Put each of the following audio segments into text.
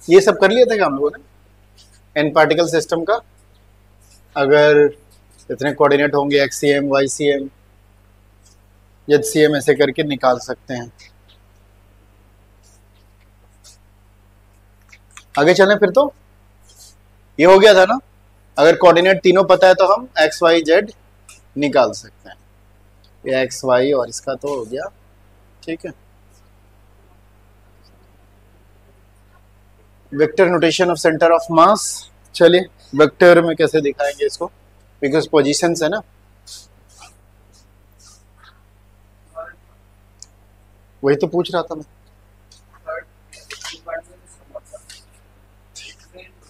ये सब कर लिया था क्या हम लोगों ने एन पार्टिकल सिस्टम का? अगर इतने कोऑर्डिनेट होंगे एक्सीएम, वाईसीएम, जेडसीएम ऐसे करके निकाल सकते हैं। आगे चलें फिर। तो ये हो गया था ना, अगर कोऑर्डिनेट तीनों पता है तो हम एक्स वाई जेड निकाल सकते हैं। ये एक्स वाई और इसका तो हो गया, ठीक है। Vector notation of centre of मास, चलिए वेक्टर में कैसे दिखाएंगे इसको, बिकॉज पोजीशंस है ना, वही तो पूछ रहा था मैं।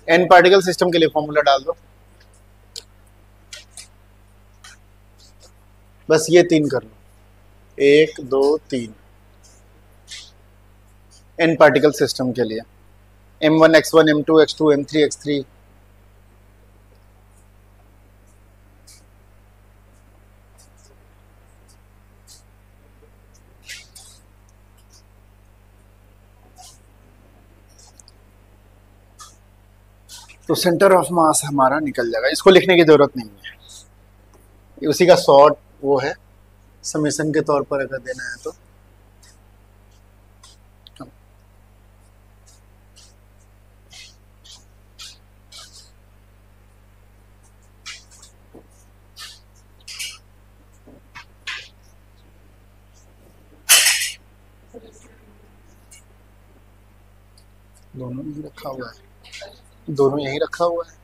एन पार्टिकल सिस्टम के लिए फॉर्मूला डाल दो, बस ये 3 कर लो, 1 2 3 एन पार्टिकल सिस्टम के लिए m1 x1 m2 x2 m3 x3। तो सेंटर ऑफ मास हमारा निकल जाएगा, इसको लिखने की जरूरत नहीं है, उसी का शॉर्ट वो है, समेशन के तौर पर अगर देना है तो। दोनों यही रखा हुआ है, दोनों यही रखा हुआ है।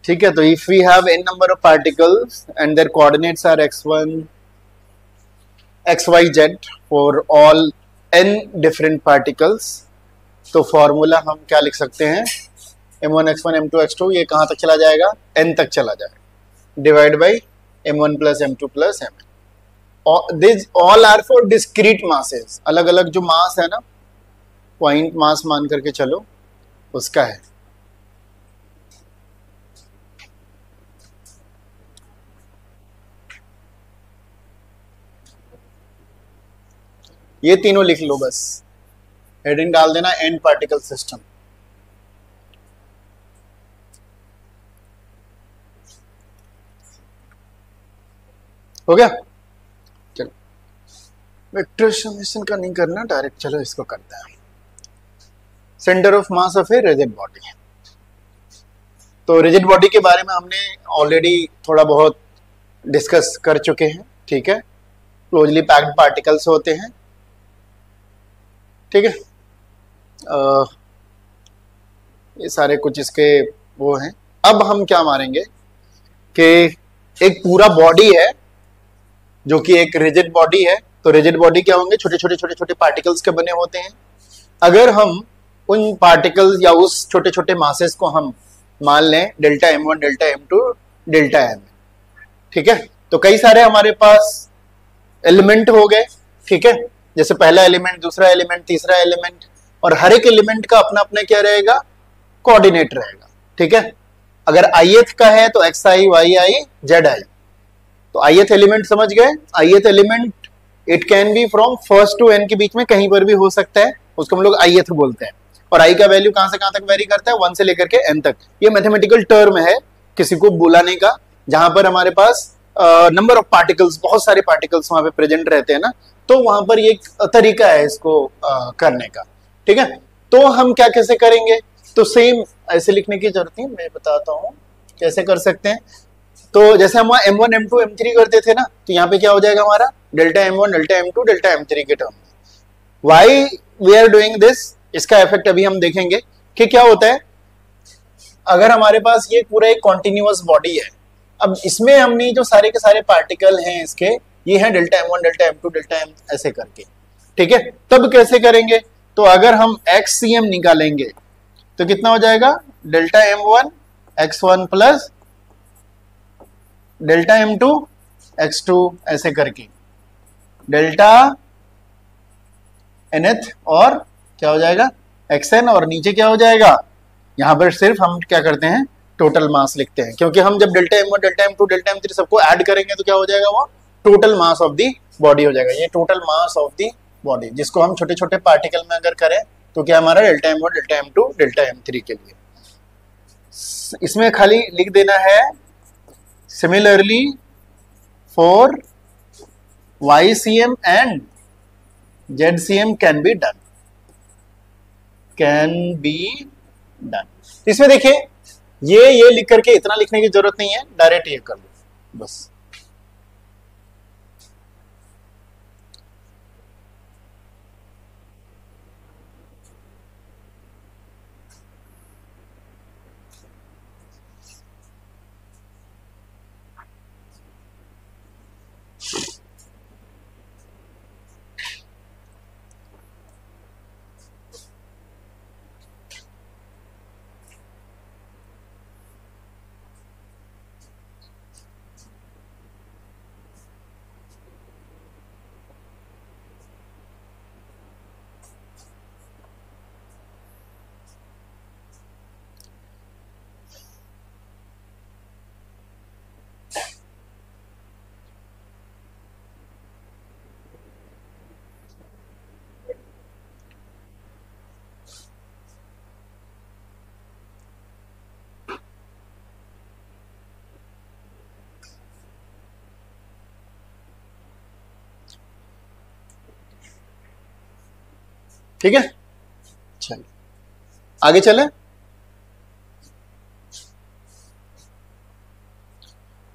ठीक है, तो if we have n number of particles and their coordinates are x1 xy z for all n different particles, तो फॉर्मूला हम क्या लिख सकते हैं, m1 x1 m2 x2 ये कहाँ तक चला जाएगा, n तक चला जाएगा, divide by m1 plus m2 plus m। This all are for discrete masses, अलग अलग जो मास है ना, पॉइंट मास मान करके चलो उसका है। ये तीनों लिख लो, बस हेडिंग डाल देना एन पार्टिकल सिस्टम। हो गया, चलो वेक्टर समेशन का नहीं करना डायरेक्ट, चलो इसको करते हैं। Centre of mass of a rigid body, तो रिजिड बॉडी के बारे में हमने ऑलरेडी थोड़ा बहुत डिस्कस कर चुके हैं, ठीक है। क्लोजली पैक्ड पार्टिकल्स होते हैं, ठीक है। ये सारे कुछ इसके वो हैं। अब हम क्या मारेंगे कि एक पूरा बॉडी है जो कि एक रिजिड बॉडी है, तो रिजिड बॉडी क्या होंगे, छोटे छोटे छोटे छोटे पार्टिकल्स के बने होते हैं। अगर हम उन पार्टिकल्स या उस छोटे छोटे मासेस को हम मान लें delta m1 delta m2 delta m, ठीक है, तो कई सारे हमारे पास एलिमेंट हो गए, ठीक है, जैसे पहला एलिमेंट, दूसरा एलिमेंट, तीसरा एलिमेंट, और हर एक एलिमेंट का अपना अपना क्या रहेगा, कोऑर्डिनेट रहेगा, ठीक है। अगर ith का है तो xi yi zi, तो ith एलिमेंट समझ गए, ith element it can be from first to n के बीच में कहीं पर भी हो सकता है, उसको हम लोग ith बोलते हैं। और i का वैल्यू कहां से कहां तक वेरी करता है, 1 से लेकर के n तक। ये मैथमेटिकल टर्म है किसी को बुलाने का, जहां पर हमारे पास नंबर ऑफ पार्टिकल्स, बहुत सारे पार्टिकल्स वहां पे प्रेजेंट रहते हैं ना, तो वहां पर ये तरीका है इसको करने का, ठीक है। तो हम क्या कैसे करेंगे, तो सेम ऐसे लिखने की जरूरत नहीं, मैं बताता हूं कैसे कर सकते हैं। तो जैसे हम m1 m2 m3 करते थे ना, तो यहाँ पे क्या हो जाएगा हमारा delta m1 delta m2 delta m3 के टर्म में। Why we are doing this, इसका इफेक्ट अभी हम देखेंगे कि क्या होता है। अगर हमारे पास ये पूरा एक कॉन्टिन्यूअस बॉडी है, अब इसमें हमने जो सारे के सारे पार्टिकल हैं इसके, ये है delta m1 delta m2 delta m ऐसे करके, ठीक है। तब कैसे करेंगे, तो अगर हम XCM निकालेंगे तो कितना हो जाएगा, delta M1 X1 plus delta M2 X2 ऐसे करके डेल्टा nth और क्या हो जाएगा xn, और नीचे क्या हो जाएगा, यहां पर सिर्फ हम क्या करते हैं टोटल मास लिखते हैं, क्योंकि हम जब delta M1 delta M2 delta M3 सबको ऐड करेंगे तो क्या हो जाएगा, वो total mass of the body हो जाएगा। ये total mass of the body, जिसको हम छोटे छोटे पार्टिकल में अगर करें तो क्या हमारा delta M1 delta M2 delta M3 के लिए, इसमें खाली लिख देना है similarly for YCM and ZCM can be done, can be done. इसमें देखिए ये लिख करके इतना लिखने की जरूरत नहीं है, डायरेक्ट ये कर लो बस। ठीक है, चलिए आगे चले।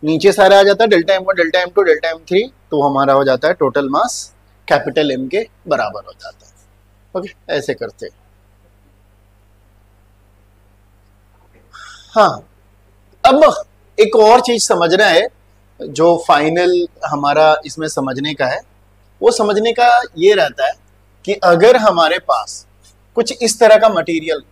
नीचे सारा आ जाता है delta M1 delta M2 delta M3, तो हमारा हो जाता है टोटल मास कैपिटल M के बराबर हो जाता है। ओके, ऐसे करते हैं। हाँ, अब एक और चीज समझना है जो फाइनल हमारा इसमें समझने का है, वो समझने का ये रहता है कि अगर हमारे पास कुछ इस तरह का मटेरियल,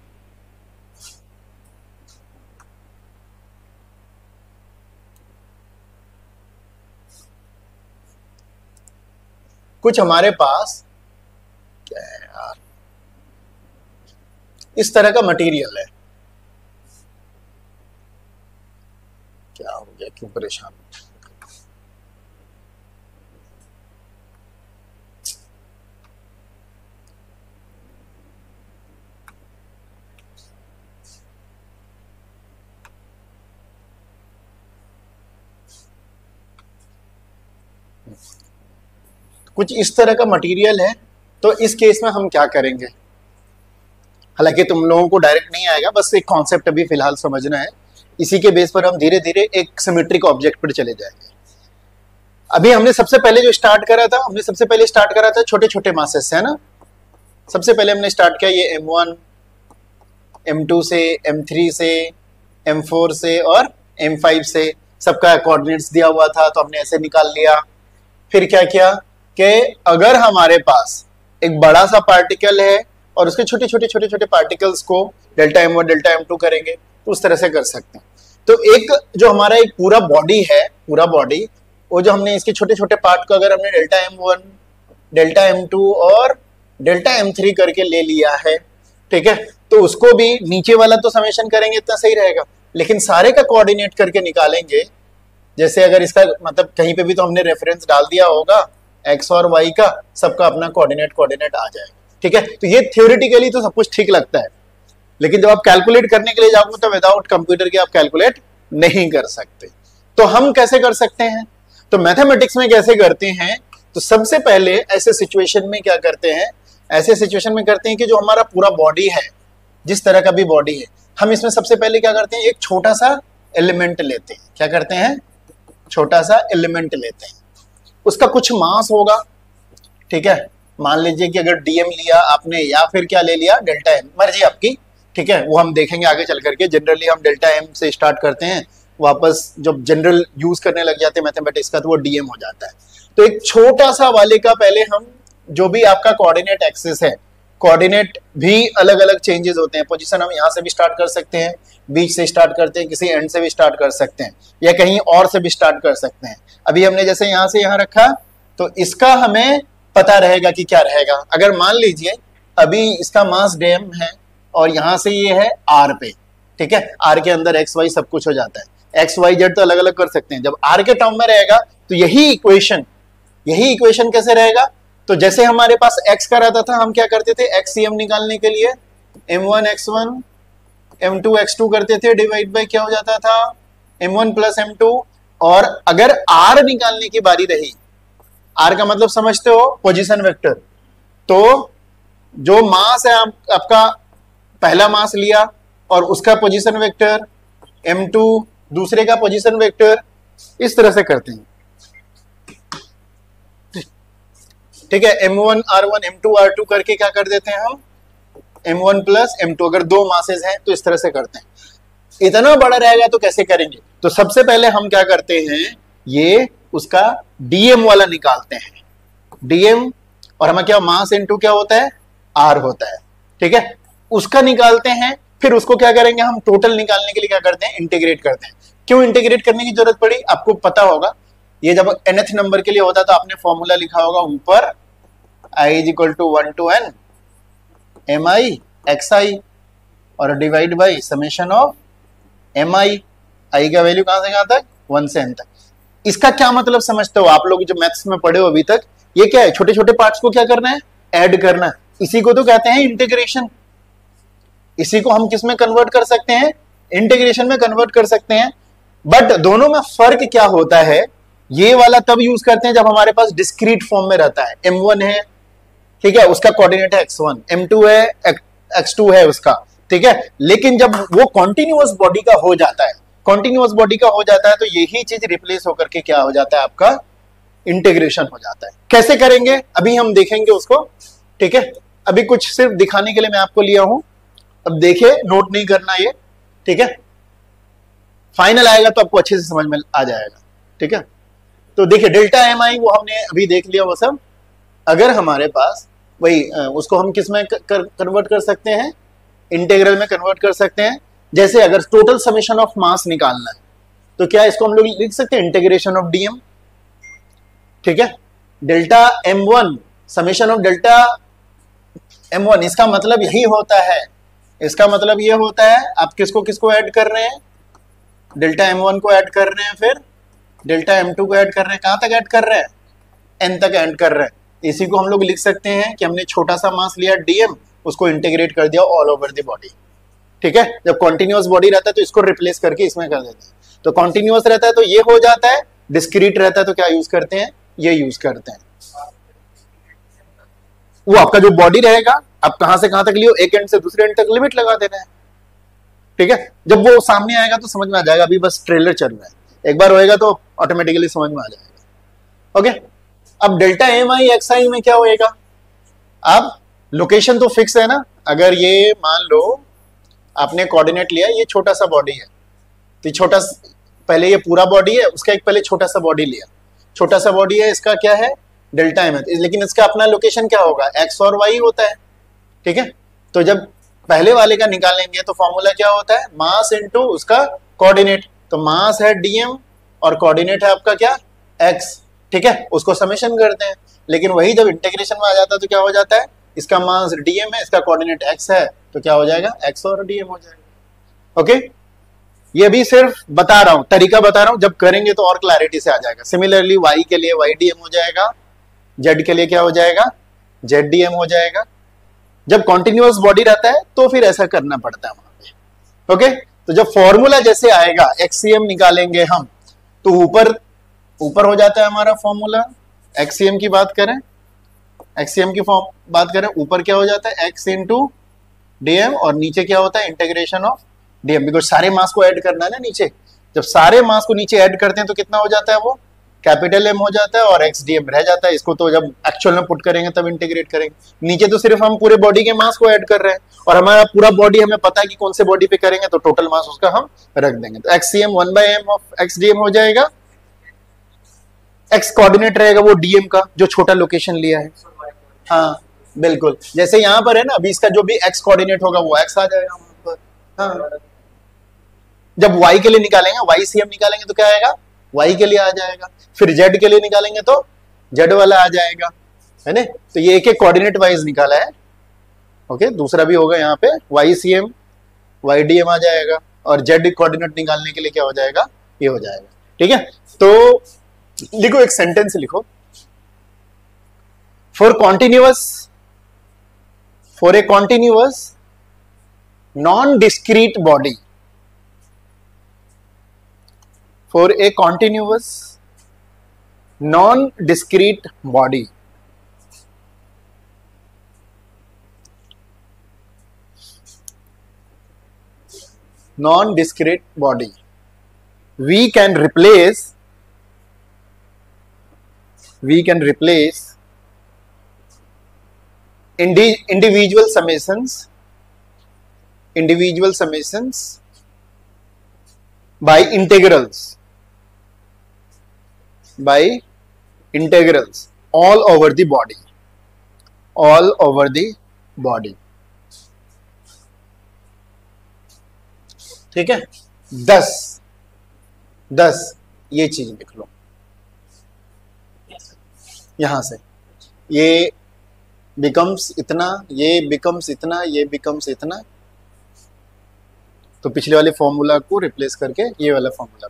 कुछ हमारे पास क्या है यार, इस तरह का मटेरियल है, क्या हो गया, क्यों परेशान, कुछ इस तरह का मटेरियल है। तो इस केस में हम क्या करेंगे, हालांकि तुम लोगों को डायरेक्ट नहीं आएगा, बस एक कॉन्सेप्ट अभी फिलहाल समझना है, इसी के बेस पर हम धीरे धीरे एक सिमेट्रिक ऑब्जेक्ट पर चले जाएंगे। अभी हमने सबसे पहले जो स्टार्ट करा था, हमने सबसे पहले स्टार्ट करा था छोटे छोटे मासेस से, है ना। सबसे पहले हमने स्टार्ट किया ये M1 M2 से, M3 से, M4 से और M5 से, सबका कोऑर्डिनेट्स दिया हुआ था तो हमने ऐसे निकाल लिया। फिर क्या किया कि अगर हमारे पास एक बड़ा सा पार्टिकल है और उसके छोटे छोटे छोटे छोटे पार्टिकल्स को डेल्टा M1 डेल्टा M2 करेंगे तो उस तरह से कर सकते हैं। तो एक जो हमारा एक पूरा बॉडी है, पूरा बॉडी, वो जो हमने इसके छोटे छोटे पार्ट को अगर हमने डेल्टा M1 डेल्टा M2 और डेल्टा M3 करके ले लिया है, ठीक है, तो उसको भी नीचे वाला तो समेशन करेंगे इतना सही रहेगा, लेकिन सारे का कोऑर्डिनेट करके निकालेंगे। जैसे अगर इसका मतलब कहीं पे भी तो हमने रेफरेंस डाल दिया होगा x और y का, सबका अपना कोऑर्डिनेट आ जाएगा, ठीक है। तो ये थ्योरेटिकली तो सब कुछ ठीक लगता है, लेकिन जब आप कैलकुलेट करने के लिए जाओगे तो विदाउट कंप्यूटर के आप कैलकुलेट नहीं कर सकते। तो हम कैसे कर सकते हैं, तो मैथमेटिक्स में कैसे करते हैं, तो सबसे पहले ऐसे सिचुएशन में क्या करते हैं, ऐसे सिचुएशन में करते हैं कि जो हमारा पूरा बॉडी है, जिस तरह का भी बॉडी है, हम इसमें सबसे पहले क्या करते हैं, एक छोटा सा एलिमेंट लेते हैं। क्या करते हैं, छोटा सा एलिमेंट लेते हैं, उसका कुछ मास होगा, ठीक है। मान लीजिए कि अगर डीएम लिया आपने या फिर क्या ले लिया डेल्टा एम, मर्जी आपकी, ठीक है, वो हम देखेंगे आगे चल करके। जनरली हम डेल्टा एम से स्टार्ट करते हैं, वापस जब जनरल यूज करने लग जाते हैं मैथमेटिक्स का तो वो डीएम हो जाता है। तो एक छोटा सा वाले का पहले हम, जो भी आपका कोऑर्डिनेट एक्सिस है कोऑर्डिनेट भी अलग अलग चेंजेस होते हैं। पोजीशन हम यहाँ से भी स्टार्ट कर सकते हैं, बीच से स्टार्ट करते हैं, किसी एंड से भी स्टार्ट कर सकते हैं, या कहीं और से भी स्टार्ट कर सकते हैं। अभी हमने जैसे यहाँ से यहाँ रखा तो इसका हमें पता रहेगा कि क्या रहेगा। अगर मान लीजिए अभी इसका मास डीएम है और यहाँ से ये है आर पे, ठीक है, आर के अंदर एक्स वाई सब कुछ हो जाता है। एक्स वाई जेड तो अलग अलग कर सकते हैं, जब आर के टर्म में रहेगा तो यही इक्वेशन कैसे रहेगा, तो जैसे हमारे पास x का रहता था, हम क्या करते थे XCM निकालने के लिए m1 x1 m2 x2 करते थे, डिवाइड बाय क्या हो जाता था m1 प्लस m2। और अगर r निकालने की बारी रही, r का मतलब समझते हो पोजीशन वेक्टर, तो जो मास है आपका पहला मास लिया और उसका पोजीशन वेक्टर m2, दूसरे का पोजीशन वेक्टर, इस तरह से करते हैं, ठीक है। m1 r1 m2 r2 करके क्या कर देते हैं हम m1 प्लस m2, अगर दो मासेस हैं तो इस तरह से करते हैं। इतना बड़ा रहेगा तो कैसे करेंगे, तो सबसे पहले हम क्या करते हैं, ये उसका dm वाला निकालते हैं, dm, और हमें क्या मास इनटू क्या होता है r होता है, ठीक है, उसका निकालते हैं। फिर उसको क्या करेंगे हम, टोटल निकालने के लिए क्या करते हैं, इंटीग्रेट करते हैं। क्यों इंटीग्रेट करने की जरूरत पड़ी, आपको पता होगा, ये जब nth नंबर के लिए होता तो आपने फॉर्मूला लिखा होगा ऊपर i is equal to 1 to n mi xi और divide by summation of mi, i का वैल्यू कहां से कहां तक, 1 से n तक। इसका क्या मतलब समझते हो आप लोग जो मैथ्स में पढ़े हो अभी तक, ये क्या है, छोटे छोटे पार्ट्स को क्या करना है, ऐड करना है। इसी को तो कहते हैं इंटीग्रेशन। इसी को हम किस में कन्वर्ट कर सकते हैं, इंटीग्रेशन में कन्वर्ट कर सकते हैं। बट दोनों में फर्क क्या होता है, ये वाला तब यूज करते हैं जब हमारे पास डिस्क्रीट फॉर्म में रहता है। m1 है, ठीक है, उसका कोऑर्डिनेट है x1, m2 है, x2 है उसका, ठीक है। लेकिन जब वो कॉन्टिन्यूअस बॉडी का हो जाता है, तो यही चीज रिप्लेस होकर के क्या हो जाता है, आपका इंटीग्रेशन हो जाता है। कैसे करेंगे अभी हम देखेंगे उसको, ठीक है। अभी कुछ सिर्फ दिखाने के लिए मैं आपको लिया हूं, अब देखिए, नोट नहीं करना ये, ठीक है, फाइनल आएगा तो आपको अच्छे से समझ में आ जाएगा, ठीक है। तो देखिए डेल्टा एम आई वो हमने अभी देख लिया वो सब। अगर हमारे पास वही उसको हम किस में कन्वर्ट कर सकते हैं, इंटीग्रल में कन्वर्ट कर सकते हैं। जैसे अगर टोटल समेशन ऑफ मास निकालना है तो क्या इसको हम लोग लिख सकते हैं, इंटीग्रेशन ऑफ डीएम, ठीक है, delta m1 summation of delta m1। इसका मतलब यही होता है, आप किसको किसको ऐड कर रहे हैं, डेल्टा m1 को ऐड कर रहे हैं, फिर डेल्टा m2 को ऐड कर रहे हैं, कहां तक ऐड कर रहे हैं, n तक ऐड कर रहे हैं। इसी को हम लोग लिख सकते हैं कि हमने छोटा सा मास लिया dm, उसको इंटीग्रेट कर दिया ऑल ओवर द बॉडी, ठीक है। जब कॉन्टिन्यूअस बॉडी रहता है तो इसको रिप्लेस करके इसमें कर देते हैं। तो कॉन्टिन्यूअस रहता है तो ये हो जाता है, डिस्क्रीट रहता है तो क्या यूज करते हैं, ये यूज करते हैं। वो आपका जो बॉडी रहेगा, आप कहां से कहां तक लियो, एक एंड से दूसरे एंड तक लिमिट लगा देना है, ठीक है। जब वो सामने आएगा तो समझ में आ जाएगा, अभी बस ट्रेलर चल रहा है, एक बार होएगा तो ऑटोमेटिकली समझ में आ जाएगा, ओके। अब डेल्टा एम आई एक्स आई में क्या होएगा, अब लोकेशन तो फिक्स है ना। अगर ये मान लो आपने कोऑर्डिनेट लिया, ये छोटा सा बॉडी है, तो छोटा, पहले ये पूरा बॉडी है, उसका एक पहले छोटा सा बॉडी लिया, छोटा सा बॉडी है, इसका क्या है डेल्टा एम है, लेकिन इसका अपना लोकेशन क्या होगा, एक्स और वाई होता है, ठीक है। तो जब पहले वाले का निकालेंगे तो फॉर्मूला क्या होता है, मास इनटू उसका कोऑर्डिनेट। तो मास है डीएम और कोऑर्डिनेट है आपका क्या, एक्स, ठीक है, उसको समेशन करते हैं। लेकिन वही जब इंटीग्रेशन में आ जाता है तो क्या हो जाता है, इसका मास डीएम है, इसका कोऑर्डिनेट एक्स है, तो क्या हो जाएगा, एक्स और डीएम हो जाएगा, ओके। ये भी सिर्फ बता रहा हूं, तरीका बता रहा हूं, जब करेंगे तो और क्लैरिटी से आ जाएगा। सिमिलरली वाई के लिए वाई डीएम हो जाएगा, जेड के लिए क्या हो जाएगा, जेड डीएम हो जाएगा। जब कॉन्टिन्यूअस बॉडी रहता है तो फिर ऐसा करना पड़ता है वहां पे, ओके। तो जब फॉर्मूला जैसे आएगा, एक्सीएम निकालेंगे हम, तो ऊपर हो जाता है हमारा फॉर्मूला, एक्सीएम की बात करें, ऊपर क्या हो जाता है, एक्स इंटू डीएम, और नीचे क्या होता है, इंटीग्रेशन ऑफ डीएम, बिकॉज सारे मास को ऐड करना है ना नीचे। जब सारे मास को नीचे ऐड करते हैं तो कितना हो जाता है, वो कैपिटल एम हो जाता है और एक्स डीएम रह जाता है। इसको तो जब एक्चुअल में पुट करेंगे तब इंटीग्रेट करेंगे। नीचे तो सिर्फ हम पूरे बॉडी के मास को ऐड कर रहे हैं, और हमारा पूरा बॉडी हमें पता है कि कौन से बॉडी पे करेंगे, तो टोटल मास उसका हम रख देंगे। तो एक्सीएम 1/m ऑफ एक्स डीएम हो जाएगा। एक्स कोऑर्डिनेट रहेगा वो डीएम का, जो छोटा लोकेशन लिया है, हाँ, बिल्कुल, जैसे यहाँ पर है ना, अभी इसका जो भी एक्स कोऑर्डिनेट होगा वो एक्स आ जाएगा वहां पर। हाँ, जब y के लिए निकालेंगे, y सी हम निकालेंगे तो क्या आएगा, y के लिए आ जाएगा। फिर z के लिए निकालेंगे तो z वाला आ जाएगा, है ना। तो ये एक एक कोऑर्डिनेट वाइज निकाला है। ओके, दूसरा भी होगा यहाँ पे YCM YDM आ जाएगा, और z कोऑर्डिनेट निकालने के लिए क्या हो जाएगा, ये हो जाएगा। ठीक है, तो लिखो, एक सेंटेंस लिखो, for a continuous non discrete body, for a continuous non-discrete body, we can replace individual summations by integrals all over the body। ठीक है, 10 ये चीज लिख लो यहां से, ये बिकम्स इतना, ये बिकम्स इतना, ये बिकम्स इतना। तो पिछले वाले फॉर्मूला को रिप्लेस करके ये वाला फॉर्मूला।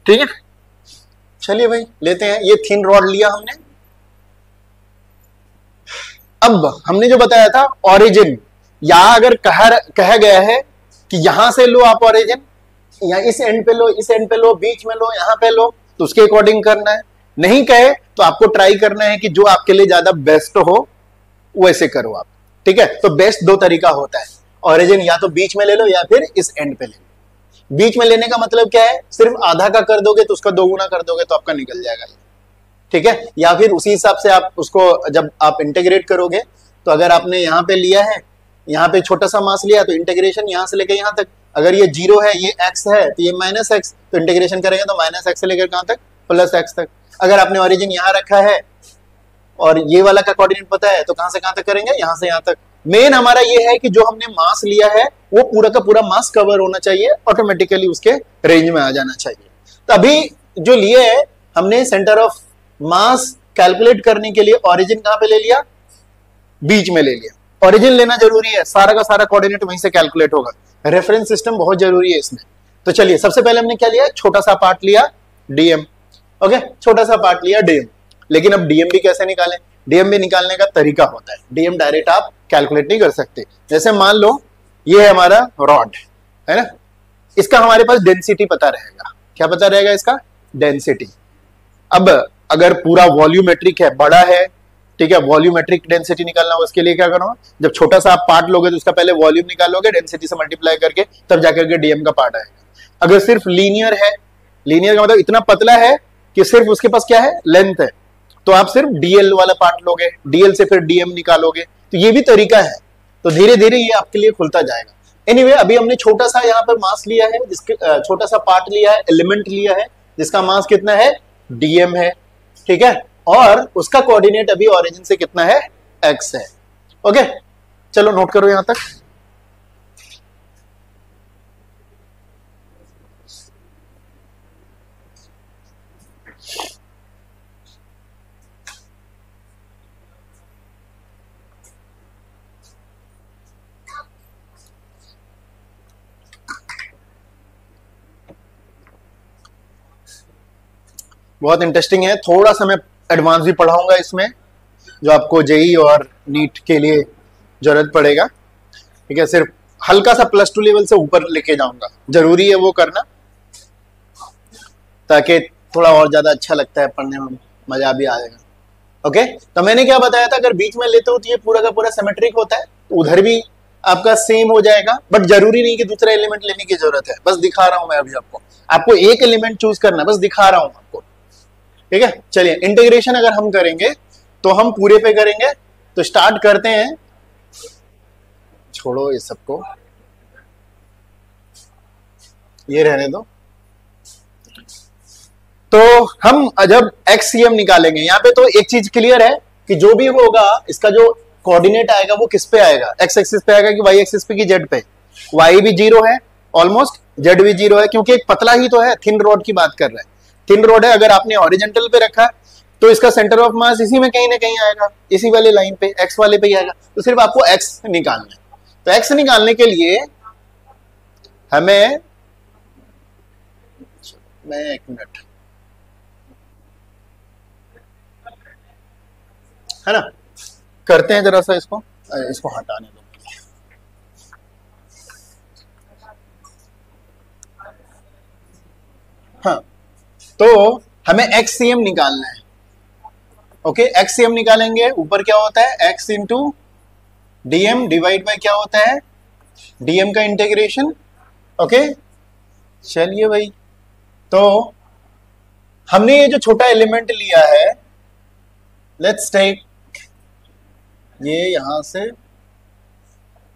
ठीक है, चलिए भाई लेते हैं। ये थिन रॉड लिया हमने। अब हमने जो बताया था ऑरिजिन, यहां अगर कहा गया है कि यहां से लो आप ऑरिजिन, या इस एंड पे लो, इस एंड पे लो, बीच में लो, यहां पे लो, तो उसके अकॉर्डिंग करना है। नहीं कहे तो आपको ट्राई करना है कि जो आपके लिए ज्यादा बेस्ट हो वैसे करो आप। ठीक है, तो बेस्ट दो तरीका होता है, ऑरिजिन या तो बीच में ले लो या फिर इस एंड पे ले लो। बीच में लेने का मतलब क्या है, सिर्फ आधा का कर दोगे तो उसका दोगुना कर दोगे तो आपका निकल जाएगा ये। ठीक है, या फिर उसी हिसाब से आप उसको जब आप इंटीग्रेट करोगे, तो अगर आपने यहाँ पे लिया है, यहाँ पे छोटा सा मास लिया, तो इंटीग्रेशन यहाँ से लेकर यहाँ तक, अगर ये 0 है, ये x है, तो ये -x, तो इंटीग्रेशन करेंगे तो -x से लेकर कहाँ तक, +x तक। अगर आपने ओरिजिन यहाँ रखा है और ये वाला का कोऑर्डिनेट पता है, तो कहां से कहां तक करेंगे, यहां से यहां तक। मेन हमारा ये है कि जो हमने मास लिया है वो पूरा का पूरा मास कवर होना चाहिए, ऑटोमेटिकली उसके रेंज में आ जाना चाहिए। तो अभी जो लिए है हमने सेंटर ऑफ मास कैलकुलेट करने के लिए ओरिजिन कहां पे ले लिया, बीच में ले लिया। ओरिजिन लेना जरूरी है, सारा का सारा कोऑर्डिनेट वहीं से कैलकुलेट होगा। रेफरेंस सिस्टम बहुत जरूरी है इसमें। तो चलिए सबसे पहले हमने क्या लिया, छोटा सा पार्ट लिया डीएम। ओके, छोटा सा पार्ट लिया डीएम। लेकिन अब डीएम भी कैसे निकालें, डीएम भी निकालने का तरीका होता है। डीएम डायरेक्ट आप कैलकुलेट नहीं कर सकते। जैसे मान लो ये है हमारा रॉड, है ना, इसका हमारे पास डेंसिटी पता रहेगा। क्या पता रहेगा इसका, डेंसिटी। अब अगर पूरा वॉल्यूमेट्रिक है, बड़ा है, ठीक है, वॉल्यूमेट्रिक डेंसिटी निकालना हो, उसके लिए क्या करना, जब छोटा सा आप पार्ट लोगे तो उसका पहले वॉल्यूम निकालोगे, डेंसिटी से मल्टीप्लाई करके, तब जाकर के डीएम का पार्ट आएगा। अगर सिर्फ लीनियर है, लीनियर का मतलब इतना पतला है कि सिर्फ उसके पास क्या है, लेंथ है, तो आप सिर्फ डीएल वाला पार्ट लोगे, डीएल से फिर डीएम निकालोगे। तो ये भी तरीका है। तो धीरे धीरे ये आपके लिए खुलता जाएगा। एनीवे, अभी हमने छोटा सा यहाँ पर मास लिया है, जिसके छोटा सा पार्ट लिया है, एलिमेंट लिया है, जिसका मास कितना है, डीएम है, ठीक है, और उसका कोऑर्डिनेट अभी ओरिजिन से कितना है, एक्स है। ओके, चलो नोट करो यहां तक। बहुत इंटरेस्टिंग है। थोड़ा सा मैं एडवांस भी पढ़ाऊंगा इसमें, जो आपको जेई और नीट के लिए जरूरत पड़ेगा। ठीक है, सिर्फ हल्का सा +2 लेवल से ऊपर लेके जाऊंगा, जरूरी है वो करना, ताकि थोड़ा और ज्यादा अच्छा लगता है पढ़ने में, मजा भी आएगा। ओके, तो मैंने क्या बताया था, अगर बीच में लेते हो तो ये पूरा का पूरा सिमेट्रिक होता है, तो उधर भी आपका सेम हो जाएगा। बट जरूरी नहीं कि दूसरा एलिमेंट लेने की जरूरत है, बस दिखा रहा हूं मैं अभी आपको एक एलिमेंट चूज करना, बस दिखा रहा हूं आपको। ठीक है, चलिए इंटीग्रेशन अगर हम करेंगे तो हम पूरे पे करेंगे। तो स्टार्ट करते हैं छोड़ो इस सबको, ये रहने दो। तो हम जब XCM निकालेंगे, यहां पे तो एक चीज क्लियर है कि जो भी होगा इसका जो कोऑर्डिनेट आएगा वो किस पे आएगा, एक्स एक्सिस पे आएगा कि वाई एक्सिस पे कि जेड पे। वाई भी 0 है ऑलमोस्ट, जेड भी 0 है, क्योंकि एक पतला ही तो है, थिन रॉड की बात कर रहे हैं, थिन रॉड है। अगर आपने हॉरिजॉन्टल पे रखा तो इसका सेंटर ऑफ मास इसी में कहीं ना कहीं आएगा, इसी वाले लाइन पे, एक्स वाले पे ही आएगा। तो सिर्फ आपको एक्स निकालना है। तो एक्स निकालने के लिए हमें, मैं एक मिनट, है ना, करते हैं जरा सा इसको हटाने दो। हाँ, तो हमें XCM निकालना है। ओके, XCM निकालेंगे, ऊपर क्या होता है x into DM divide by क्या होता है DM का इंटीग्रेशन। ओके, चलिए भाई, तो हमने ये जो छोटा एलिमेंट लिया है, लेट्स टेक, ये यहां से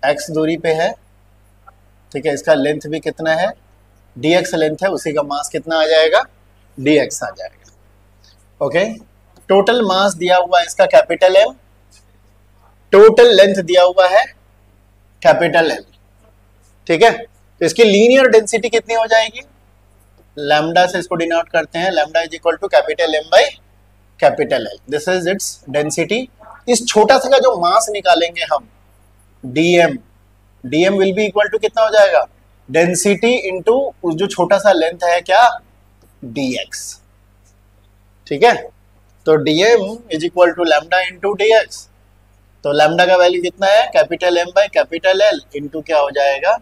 x दूरी पे है, ठीक है, इसका लेंथ भी कितना है, dx लेंथ है, उसी का मास कितना आ जाएगा, dx आ जाएगा। ओके, टोटल मास दिया हुआ है इसका कैपिटल M, टोटल लेंथ दिया हुआ है कैपिटल L, ठीक है। तो इसकी लीनियर डेंसिटी कितनी हो जाएगी, लैम्डा से इसको डिनोट करते हैं, lambda is equal to capital M by capital L, this is its density. इस छोटा सा का जो मास निकालेंगे हम DM will be equal to कितना हो जाएगा, डेंसिटी इंटू उस जो छोटा सा लेंथ है क्या, dx, ठीक है। तो DM is equal to lambda into dx, तो लैम्डा का वैल्यू कितना है, capital M by capital L into क्या हो जाएगा,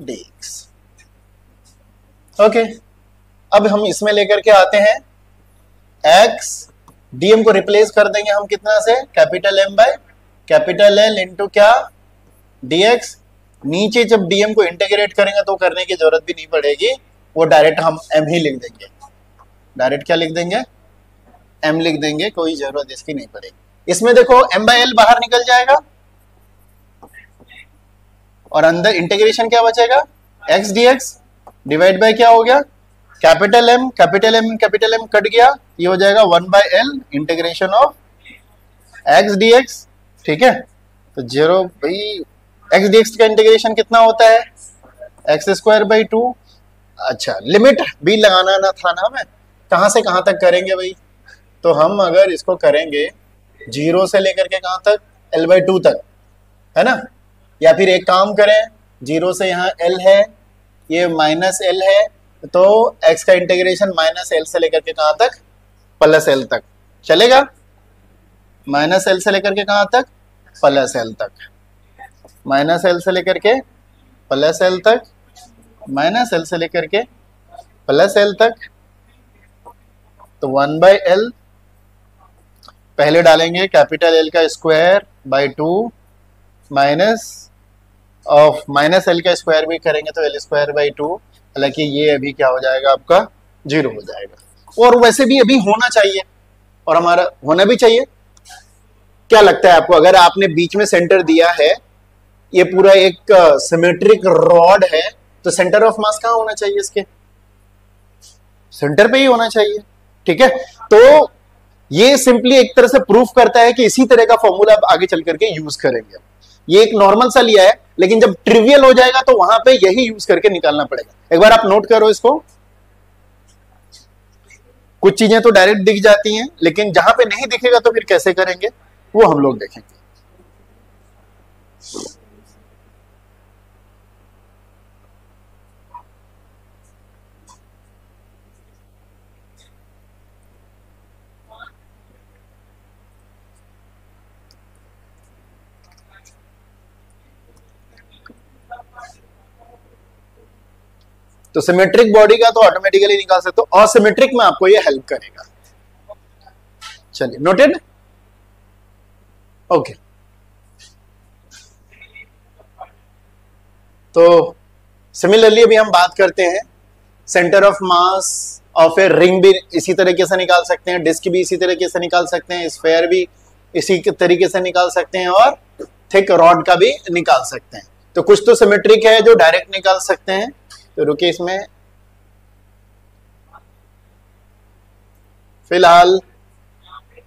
dx। ओके, अब हम इसमें लेकर के आते हैं x, DM को रिप्लेस कर देंगे हम कितना से, capital M by capital L into क्या, dx। नीचे जब DM को इंटीग्रेट करेंगे तो करने की जरूरत भी नहीं पड़ेगी, वो डायरेक्ट हम M ही लिख देंगे, डायरेक्ट क्या लिख देंगे, M लिख देंगे, कोई जरूरत इसकी नहीं पड़ेगी। इसमें देखो M बाय L बाहर निकल जाएगा और अंदर इंटीग्रेशन क्या बचेगा, x dx डिवाइड बाय क्या हो गया, कैपिटल M कट गया, ये हो जाएगा 1/L integration of x dx, ठीक है। तो 0 भाई, x dx का इंटीग्रेशन कितना होता है, x²/2। अच्छा, लिमिट भी लगाना ना था ना हमें, कहां से कहां तक करेंगे भाई, तो हम अगर इसको करेंगे 0 से लेकर के कहां तक, L/2 तक, है ना, या फिर एक काम करें, 0 से यहाँ L है, ये -L है, तो x का इंटीग्रेशन -L से लेकर के कहां तक, +L तक चलेगा, -L से लेकर के कहां तक, +L तक, -L से लेकर के +L तक, -L से लेकर के +L तक। तो 1/L पहले डालेंगे कैपिटल L का square by 2 minus of -L का स्क्वायर भी करेंगे तो L²/2, हालांकि ये अभी क्या हो जाएगा आपका 0 हो जाएगा, और वैसे भी अभी होना चाहिए और हमारा होना भी चाहिए। क्या लगता है आपको, अगर आपने बीच में सेंटर दिया है, ये पूरा एक सिमेट्रिक रॉड है, तो सेंटर ऑफ मास कहां होना चाहिए, इसके सेंटर पे ही होना चाहिए, ठीक है। तो ये सिंपली एक तरह से प्रूफ करता है कि इसी तरह का फॉर्मूला आप आगे चल करके यूज करेंगे। ये एक नॉर्मल सा लिया है, लेकिन जब ट्रिवियल हो जाएगा तो वहां पे यही यूज करके निकालना पड़ेगा। एक बार आप नोट करो इसको, कुछ चीजें तो डायरेक्ट दिख जाती हैं, लेकिन जहां पे नहीं दिखेगा तो फिर कैसे करेंगे, वो हम लोग देखेंगे। तो सिमेट्रिक बॉडी का तो ऑटोमेटिकली निकाल सकते हो, असिमेट्रिक में आपको ये हेल्प करेगा। चलिए, नोटेड, ओके। तो सिमिलरली अभी हम बात करते हैं centre of mass of a ring, भी इसी तरीके से निकाल सकते हैं, डिस्क भी इसी तरीके से निकाल सकते हैं, स्फेयर भी इसी तरीके से निकाल सकते हैं, और थिक रॉड का भी निकाल सकते हैं। तो कुछ तो सिमेट्रिक है जो डायरेक्ट निकाल सकते हैं, तो रुकिए इसमें फिलहाल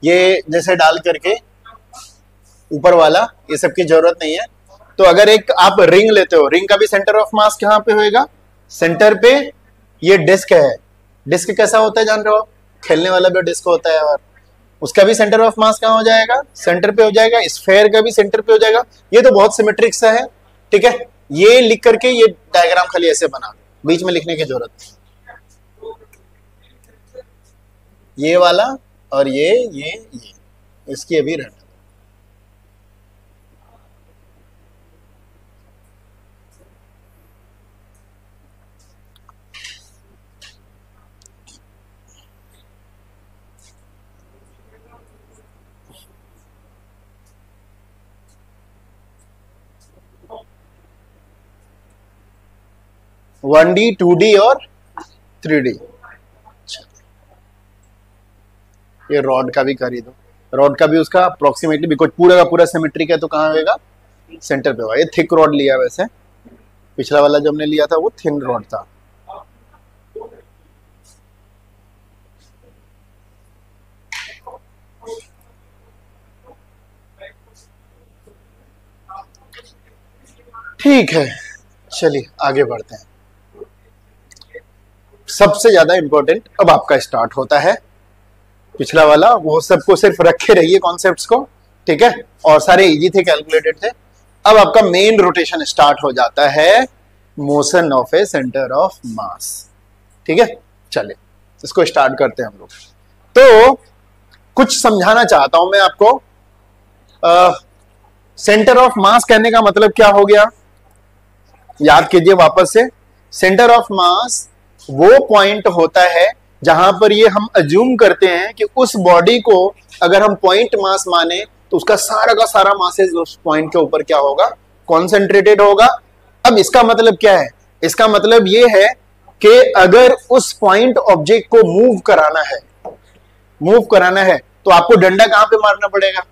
ये जैसे डाल करके ऊपर वाला ये सब की जरूरत नहीं है। तो अगर एक आप रिंग लेते हो, रिंग का भी सेंटर ऑफ मास कहां पे होएगा? सेंटर पे। ये डिस्क है, डिस्क कैसा होता है जान रहे हो? खेलने वाला भी डिस्क होता है, और उसका भी सेंटर ऑफ मास कहां हो जाएगा? सेंटर पे हो जाएगा। स्फेयर का भी सेंटर पे हो जाएगा। ये तो बहुत सिमेट्रिक सा है, ठीक है। ये लिख करके ये डायग्राम खाली ऐसे बना दो, बीच में लिखने की जरूरत नहीं। ये वाला और ये इसकी अभी रहना। वन डी, 2D और 3D। ये रॉड का भी कर ही दो, रॉड का भी उसका अप्रोक्सीमेटली, बिकॉज पूरा का पूरा सिमेट्रिक है तो कहाँ होगा? सेंटर पे होगा। ये थिक रॉड लिया, वैसे पिछला वाला जो हमने लिया था वो थिन रॉड था। ठीक है, चलिए आगे बढ़ते हैं। सबसे ज्यादा इंपॉर्टेंट अब आपका स्टार्ट होता है। पिछला वाला वो सबको सिर्फ रखे रहिए कॉन्सेप्ट्स को, ठीक है, और सारे इजी थे, कैलकुलेटेड थे। अब आपका मेन रोटेशन स्टार्ट हो जाता है, motion of A centre of मास, ठीक है। चलिए इसको स्टार्ट करते हैं हम लोग। तो कुछ समझाना चाहता हूं मैं आपको। सेंटर ऑफ मास कहने का मतलब क्या हो गया? याद कीजिए वापस से। सेंटर ऑफ मास वो पॉइंट होता है जहां पर ये हम अज्यूम करते हैं कि उस बॉडी को अगर हम पॉइंट मास माने तो उसका सारा का सारा मासेस उस पॉइंट के ऊपर क्या होगा? कॉन्सेंट्रेटेड होगा। अब इसका मतलब क्या है? इसका मतलब ये है कि अगर उस पॉइंट ऑब्जेक्ट को मूव कराना है तो आपको डंडा कहां पे मारना पड़ेगा?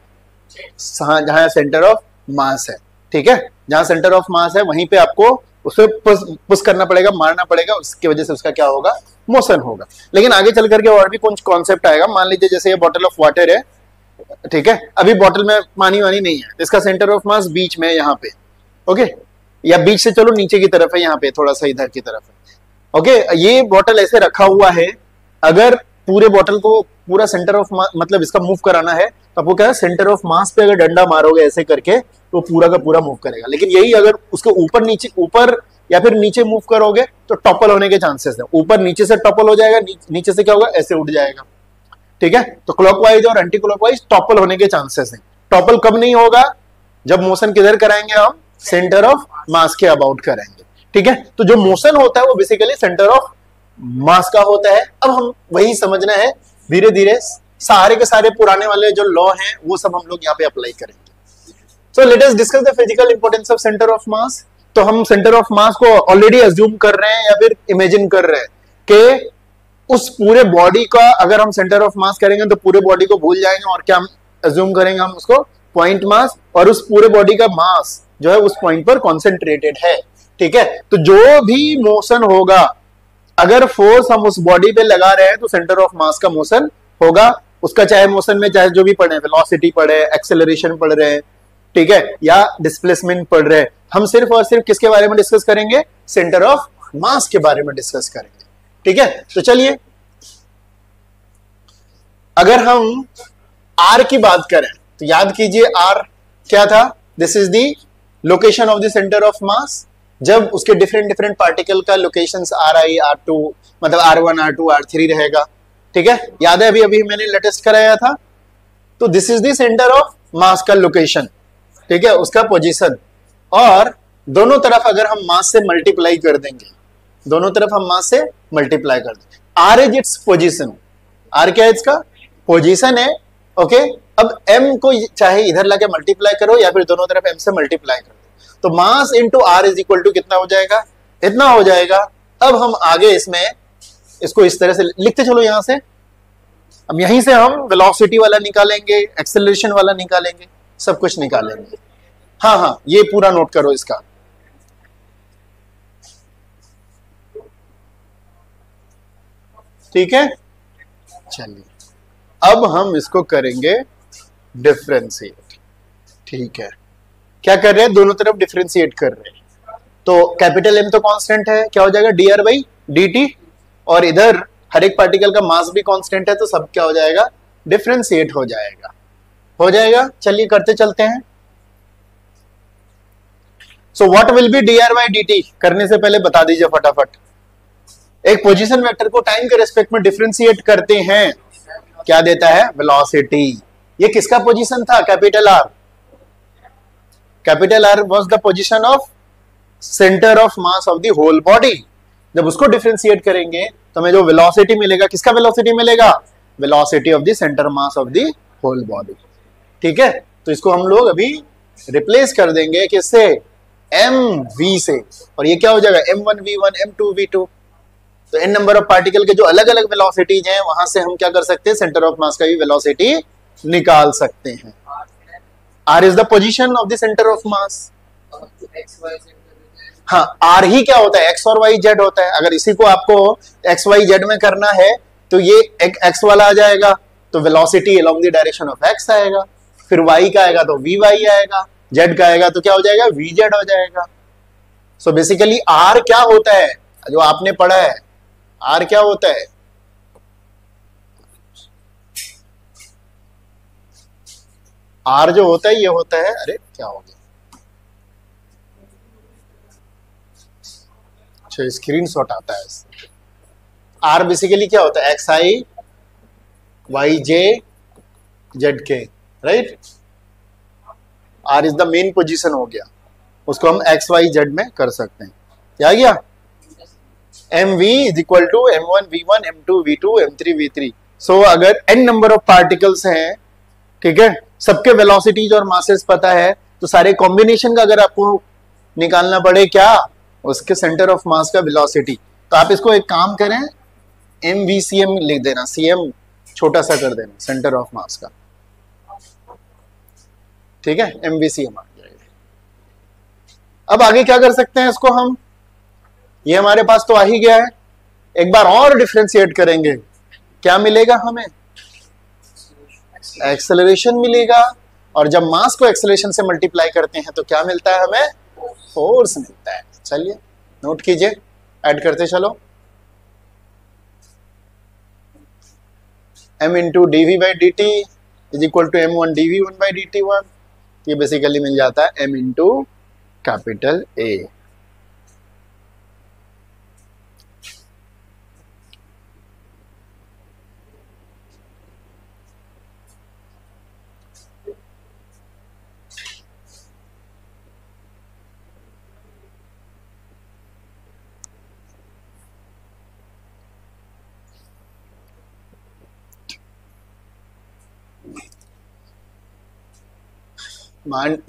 जहां सेंटर ऑफ मास है, ठीक है। जहां सेंटर ऑफ मास है वहीं पे आपको उसे पुश करना पड़ेगा, मारना पड़ेगा। उसकी वजह से उसका क्या होगा? मोशन होगा। लेकिन आगे चल करके और भी कुछ कॉन्सेप्ट आएगा। मान लीजिए जैसे ये बॉटल ऑफ वाटर है, ठीक है, अभी बॉटल में पानी वानी नहीं है, इसका सेंटर ऑफ मास बीच में यहाँ पे, ओके, या बीच से चलो नीचे की तरफ है, यहाँ पे थोड़ा सा इधर की तरफ है, ओके। ये बॉटल ऐसे रखा हुआ है, अगर पूरे बॉटल को पूरा सेंटर ऑफ मतलब इसका मूव कराना है तो आपको क्या है? सेंटर ऑफ मास पे अगर डंडा मारोगे ऐसे करके तो पूरा का पूरा मूव करेगा। लेकिन यही अगर उसके ऊपर या फिर नीचे मूव करोगे तो टॉपल होने के चांसेस है। ऊपर नीचे से टॉपल हो जाएगा, नीचे से क्या होगा? ऐसे उठ जाएगा, ठीक है। तो क्लॉकवाइज और एंटी क्लॉकवाइज टॉपल होने के चांसेस हैं। टॉपल कब नहीं होगा? जब मोशन किधर कराएंगे हम? सेंटर ऑफ मास के अबाउट करेंगे, ठीक है। तो जो मोशन होता है वो बेसिकली सेंटर ऑफ मास का होता है। अब हम वही समझना है धीरे धीरे, सारे के सारे पुराने वाले जो लॉ हैं वो सब हम लोग यहाँ पे अप्लाई करेंगे। So let us discuss the physical importance of centre of mass. तो हम सेंटर ऑफ मास को ऑलरेडी अज्यूम कर रहे हैं या फिर इमेजिन कर रहे हैं कि उस पूरे बॉडी का अगर हम सेंटर ऑफ मास करेंगे तो पूरे बॉडी को भूल जाएंगे और क्या हम अज्यूम करेंगे? हम उसको पॉइंट मास, और उस पूरे बॉडी का मास जो है उस पॉइंट पर कॉन्सेंट्रेटेड है, ठीक है। तो जो भी मोशन होगा, अगर फोर्स हम उस बॉडी पे लगा रहे हैं तो सेंटर ऑफ मास का मोशन होगा। उसका चाहे मोशन में चाहे जो भी पढ़े, वेलोसिटी पढ़े, एक्सेलरेशन पढ़ रहे हैं, ठीक है, या डिस्प्लेसमेंट पढ़ रहे हैं, हम सिर्फ और सिर्फ किसके बारे में डिस्कस करेंगे? सेंटर ऑफ मास के बारे में डिस्कस करेंगे, ठीक है। तो चलिए, अगर हम आर की बात करें तो याद कीजिए आर क्या था? This is the location of the centre of मास। जब उसके डिफरेंट पार्टिकल का लोकेशन R1 R2 मतलब R1 R2 R3 रहेगा, ठीक है। याद है अभी अभी मैंने लेटेस्ट कराया था। तो this is the centre of मास का लोकेशन, ठीक है, उसका पोजीशन। और दोनों तरफ अगर हम मास से मल्टीप्लाई कर देंगे, दोनों तरफ हम मास से मल्टीप्लाई कर देंगे, R is its position. R क्या है? इसका पोजीशन है, ओके। अब एम को चाहे इधर लाके मल्टीप्लाई करो या फिर दोनों तरफ एम से मल्टीप्लाई करो, तो mass into R is equal to कितना हो जाएगा? इतना हो जाएगा। अब हम आगे इसमें इसको इस तरह से लिखते चलो यहां से। अब यहीं से हम वेलोसिटी वाला निकालेंगे, एक्सेलरेशन वाला निकालेंगे, सब कुछ निकालेंगे, हाँ हाँ, ये पूरा नोट करो इसका। ठीक है, चलिए अब हम इसको करेंगे डिफरेंशिएट। ठीक है, क्या कर रहे हैं, दोनों तरफ डिफरेंशिएट कर रहे हैं। तो कैपिटल एम तो कांस्टेंट है, क्या हो जाएगा D R by D T, और इधर हर एक पार्टिकल का मास भी कांस्टेंट है, तो सब क्या हो जाएगा, डिफरेंशिएट हो जाएगा। हो जाएगा, चलिए करते चलते हैं। So what will be D R by D T, करने से पहले बता दीजिए फटाफट। एक पोजीशन वेक्टर को टाइम के रेस्पेक्ट में डिफरेंशिएट करते हैं, क्या देता है, वेलोसिटी। ये किसका पोजीशन था, capital R. Capital R was the position of centre of mass of the whole body. जब उसको डिफरेंशिएट करेंगे तो हमें जो वेलोसिटी मिलेगा, किसका वेलोसिटी मिलेगा, velocity of the centre mass of the whole body. ठीक है, तो इसको हम लोग अभी रिप्लेस कर देंगे किससे, एम वी से, और ये क्या हो जाएगा m1v1 m2v2। तो n नंबर ऑफ पार्टिकल के जो अलग अलग वेलोसिटीज हैं, वहां से हम क्या कर सकते हैं, सेंटर ऑफ मास का भी वेलोसिटी निकाल सकते हैं। r is the position of the centre of मास। हाँ, r ही क्या होता है, x और y z होता है। अगर इसी को आपको x y z में करना है तो ये एक x वाला आ जाएगा, तो velocity along the direction of x आएगा, फिर y का आएगा तो vy आएगा, z का आएगा तो क्या हो जाएगा, vz हो जाएगा। सो बेसिकली r क्या होता है, जो आपने पढ़ा है, r क्या होता है, r जो होता है ये होता है, अरे क्या हो गया, अच्छा स्क्रीनशॉट आता है इससे। r बेसिकली क्या होता है, एक्स आई वाई जे जेड के, right. r is the main position हो गया, उसको हम एक्स वाई जेड में कर सकते हैं। क्या गया, M V is equal to m1v1 m2v2 m3v3। So अगर n नंबर ऑफ पार्टिकल्स हैं, ठीक है, सबके वेलोसिटीज और मासेस पता है, तो सारे कॉम्बिनेशन का अगर आपको निकालना पड़े क्या, उसके सेंटर ऑफ मास का वेलोसिटी, तो आप इसको एक काम करें, एम वी सी एम लिख देना, सीएम छोटा सा कर देना सेंटर ऑफ मास का। ठीक है, एम वी सी एम आ जाएगा। अब आगे क्या कर सकते हैं इसको हम, ये हमारे पास तो आ ही गया है, एक बार और डिफरेंशिएट करेंगे, क्या मिलेगा हमें, एक्सेलरेशन मिलेगा। और जब मास को एक्सेलरेशन से मल्टीप्लाई करते हैं तो क्या मिलता है हमें, फोर्स मिलता है। चलिए नोट कीजिए, ऐड करते चलो, m into D V by D T is equal to m1 dv1 by D T one. ये बेसिकली मिल जाता है m into capital A.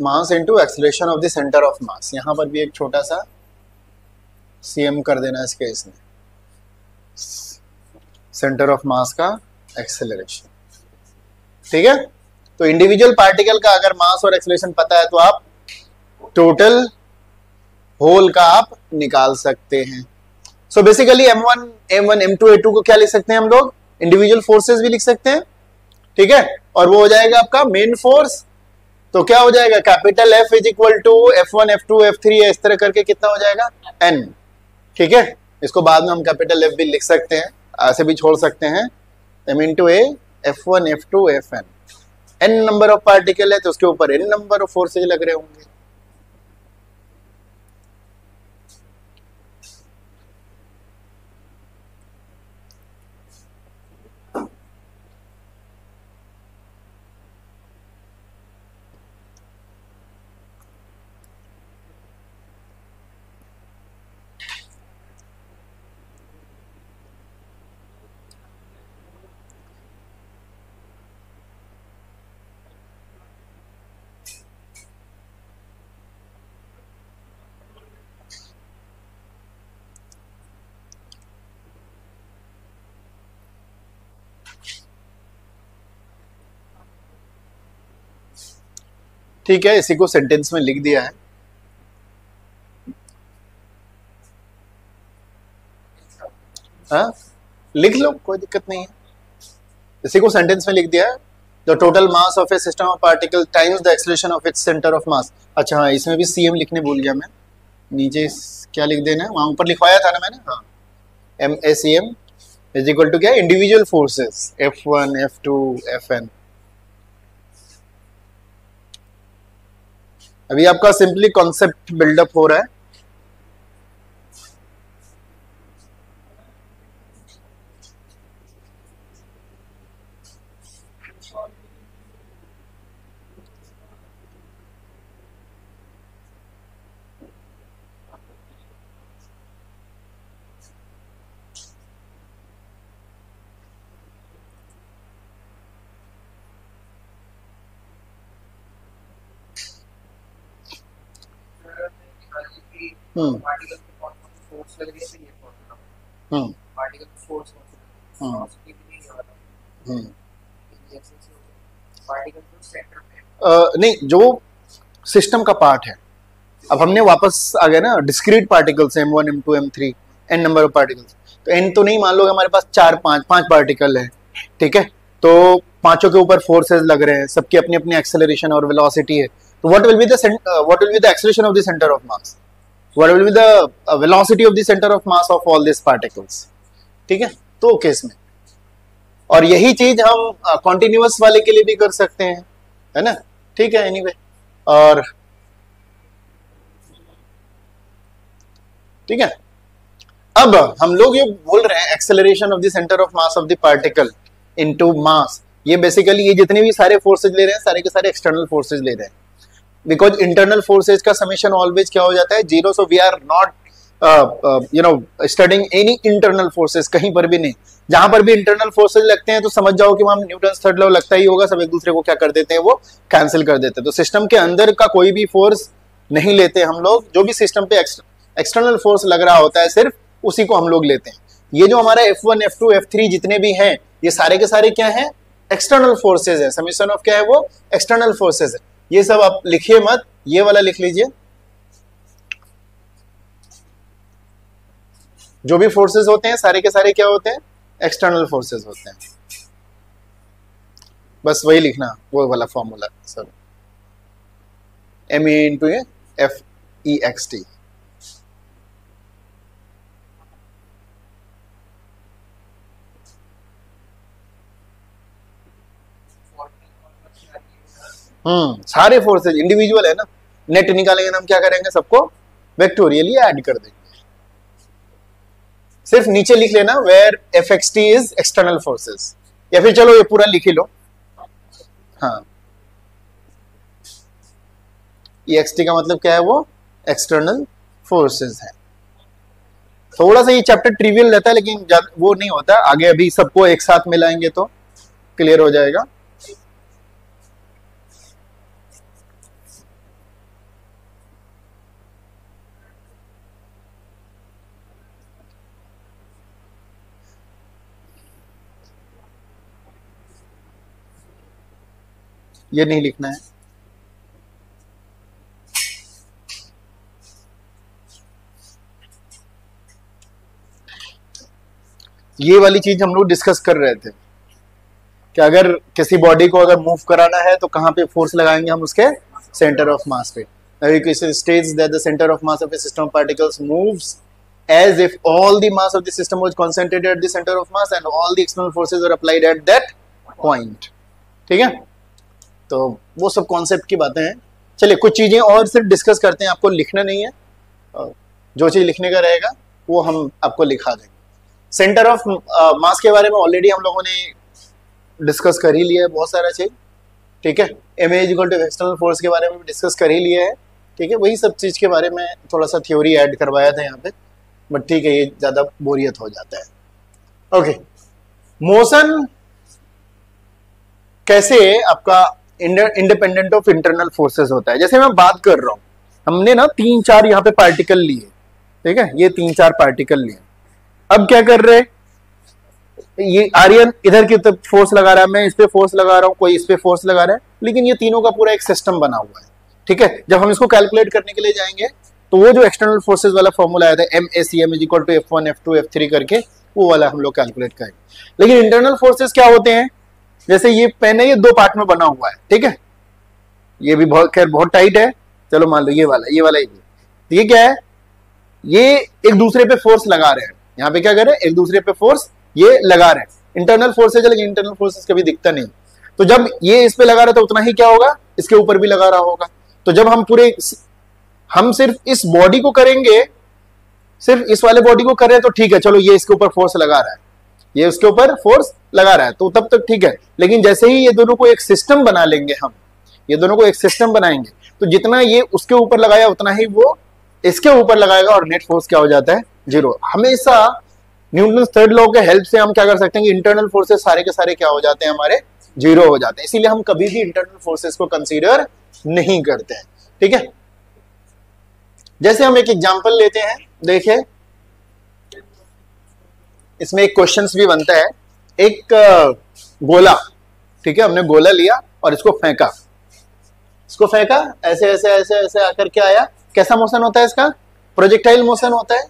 Mass into acceleration of the centre of mass, यहां पर भी एक छोटा सा सीएम कर देना इस केस में, सेंटर ऑफ मास का एक्सेलरेशन। ठीक है, तो इंडिविजुअल पार्टिकल का अगर मास और एक्सेलरेशन पता है तो आप टोटल होल का आप निकाल सकते हैं। So basically m1 m1 m2 a2 को क्या लिख सकते हैं हम लोग, इंडिविजुअल फोर्सेस भी लिख सकते हैं। ठीक है, और वो हो जाएगा आपका मेन फोर्स, तो क्या हो जाएगा, capital F is equal to F1 F2 F3 इस तरह करके कितना हो जाएगा, N। ठीक है, इसको बाद में हम कैपिटल F भी लिख सकते हैं, ऐसे भी छोड़ सकते हैं, M into A F1 F2 Fn। N number of particle है तो उसके ऊपर N नंबर ऑफ फोर्सेज लग रहे होंगे। ठीक है, इसी को सेंटेंस में लिख दिया है। हाँ, लिख लो, कोई दिक्कत नहीं है, इसी को सेंटेंस में लिख दिया है। The total mass of A system of particle times the acceleration of its centre of मास। अच्छा हाँ, इसमें भी सीएम लिखने भूल गया मैं, नीचे क्या लिख देना है, वहां ऊपर लिखवाया था ना मैंने, हाँ, MACM इज इक्वल टू क्या, individual forces F1 F2 Fn। अभी आपका सिंपली कॉन्सेप्ट बिल्डअप हो रहा है। नहीं, जो सिस्टम का पार्ट है, अब हमने वापस आ गया ना discrete particles M1 M2 M3 n number of particles. तो n तो नहीं, मान लो हमारे पास 5 पार्टिकल है, ठीक है, तो पांचों के ऊपर फोर्सेस लग रहे हैं, सबकी अपनी अपनी एक्सेलरेशन और वेलोसिटी है। तो what will be the acceleration of the centre of mass, what will be the velocity of the centre of mass of all this particles, ठीक है। तो केस में, और यही चीज हम कॉन्टिन्यूअस वाले के लिए भी कर सकते हैं, है ना, ठीक है। एनीवे, और ठीक है, अब हम लोग ये बोल रहे हैं acceleration of the centre of mass of the particle into mass. ये बेसिकली ये जितने भी सारे फोर्सेज ले रहे हैं, सारे के सारे एक्सटर्नल फोर्सेज ले रहे हैं, बिकॉज इंटरनल फोर्सेज का समेशन ऑलवेज क्या हो जाता है, 0। So we are not studying any internal forces, कहीं पर भी नहीं। जहां पर भी इंटरनल फोर्सेज लगते हैं तो समझ जाओ कि वहां न्यूटन थर्ड लॉ लगता ही होगा, सब एक दूसरे को क्या कर देते हैं, वो कैंसिल कर देते हैं। तो सिस्टम के अंदर का कोई भी फोर्स नहीं लेते हम लोग, जो भी सिस्टम पे एक्सटर्नल फोर्स लग रहा होता है सिर्फ उसी को हम लोग लेते हैं। ये जो हमारा F1 F2 F3 जितने भी हैं, ये सारे के सारे क्या हैं, एक्सटर्नल फोर्सेज है। समेशन ऑफ क्या है, वो एक्सटर्नल फोर्सेज है। ये सब आप लिखिए मत, ये वाला लिख लीजिए, जो भी फोर्सेज होते हैं सारे के सारे क्या होते हैं, एक्सटर्नल फोर्सेज होते हैं। बस वही लिखना, वो वाला formula sir, MA into FEXT। सारे फोर्सेज इंडिविजुअल है ना, नेट निकालेंगे ना हम, क्या करेंगे, सबको वेक्टोरियली ऐड कर देंगे। सिर्फ नीचे लिख लेना where FXT is external forces, या फिर चलो ये पूरा लिख ही लो, हाँ, EXT का मतलब क्या है, वो एक्सटर्नल फोर्सेस है। थोड़ा सा ये चैप्टर ट्रिवियल रहता है, लेकिन वो नहीं होता आगे, अभी सबको एक साथ मिलाएंगे तो क्लियर हो जाएगा। ये नहीं लिखना है, ये वाली चीज हम लोग डिस्कस कर रहे थे कि अगर किसी बॉडी को अगर मूव कराना है तो कहां पे फोर्स लगाएंगे हम, उसके सेंटर ऑफ मास पे। states that the center of mass of a system of particles moves as if all the mass of the system was concentrated at the center of mass and all the external forces are applied at that point, ठीक है। तो वो सब concept की बातें हैं। चलिए कुछ चीजें और सिर्फ डिस्कस करते हैं, आपको लिखना नहीं है, जो चीज लिखने का रहेगा वो हम आपको लिखा देंगे। सेंटर ऑफ मास के बारे में ऑलरेडी हम लोगों ने डिस्कस कर ही लिया है बहुत सारा चीज, ठीक है। MA equal to external force के बारे में भी डिस्कस कर ही लिया है, ठीक है। वही सब चीज के बारे में थोड़ा सा थ्योरी ऐड करवाया था यहाँ पे, बट ठीक है, ये ज्यादा बोरियत हो जाता है। ओके, मोशन कैसे आपका इंडिपेंडेंट ऑफ इंटरनल फोर्सेस होता है। जैसे मैं बात कर रहा हूं, हमने ना 3-4 यहाँ पे पार्टिकल लिए, ठीक है, ये 3-4 पार्टिकल लिए। अब क्या कर रहे हैं, ये आर्यन इधर की तरफ फोर्स लगा रहा है, मैं इस पे फोर्स लगा रहा हूं, कोई इस पे फोर्स लगा रहा है, लेकिन ये तीनों का पूरा एक सिस्टम बना हुआ है। ठीक है, जब हम इसको कैलकुलेट करने के लिए जाएंगे तो वो जो एक्सटर्नल फोर्सेस वाला फॉर्मूला आया था MACM is equal to F1 F2 F3 करके, वो वाला हम लोग कैलकुलेट करेंगे। लेकिन इंटरनल फोर्सेस क्या होते हैं, जैसे ये पेन है, ये दो पार्ट में बना हुआ है, ठीक है, ये भी बहुत खैर बहुत टाइट है, चलो मान लो ये वाला ये क्या है, ये एक दूसरे पे फोर्स लगा रहे हैं, यहाँ पे क्या कर रहे हैं, एक दूसरे पे फोर्स ये लगा रहे हैं, इंटरनल फोर्सेज है, लेकिन इंटरनल फोर्सेज कभी दिखता नहीं। तो जब ये इस पे लगा रहा था उतना ही क्या होगा, इसके ऊपर भी लगा रहा होगा। तो जब हम सिर्फ इस बॉडी को करेंगे, सिर्फ इस वाले बॉडी को कर रहे हैं तो ठीक है, चलो ये इसके ऊपर फोर्स लगा रहा है, ये उसके ऊपर फोर्स लगा रहा है, तो तब तक ठीक है। लेकिन जैसे ही ये दोनों को एक सिस्टम बना लेंगे, हम ये दोनों को एक सिस्टम बनाएंगे, तो जितना ये उसके ऊपर लगाया उतना ही वो इसके ऊपर लगाएगा, और नेट फोर्स क्या हो जाता है, जीरो। हमेशा न्यूटन थर्ड लॉ के हेल्प से हम क्या कर सकते हैं कि इंटरनल फोर्सेस सारे के सारे क्या हो जाते हैं, हमारे जीरो हो जाते हैं। इसीलिए हम कभी भी इंटरनल फोर्सेस को कंसीडर नहीं करते हैं, ठीक है। जैसे हम एक एग्जांपल लेते हैं, देखिए इसमें एक क्वेश्चंस भी बनता है, एक गोला, ठीक है, हमने गोला लिया और इसको फेंका, ऐसे ऐसे ऐसे ऐसे आकर के आया, कैसा मोशन होता है इसका, प्रोजेक्टाइल मोशन होता है।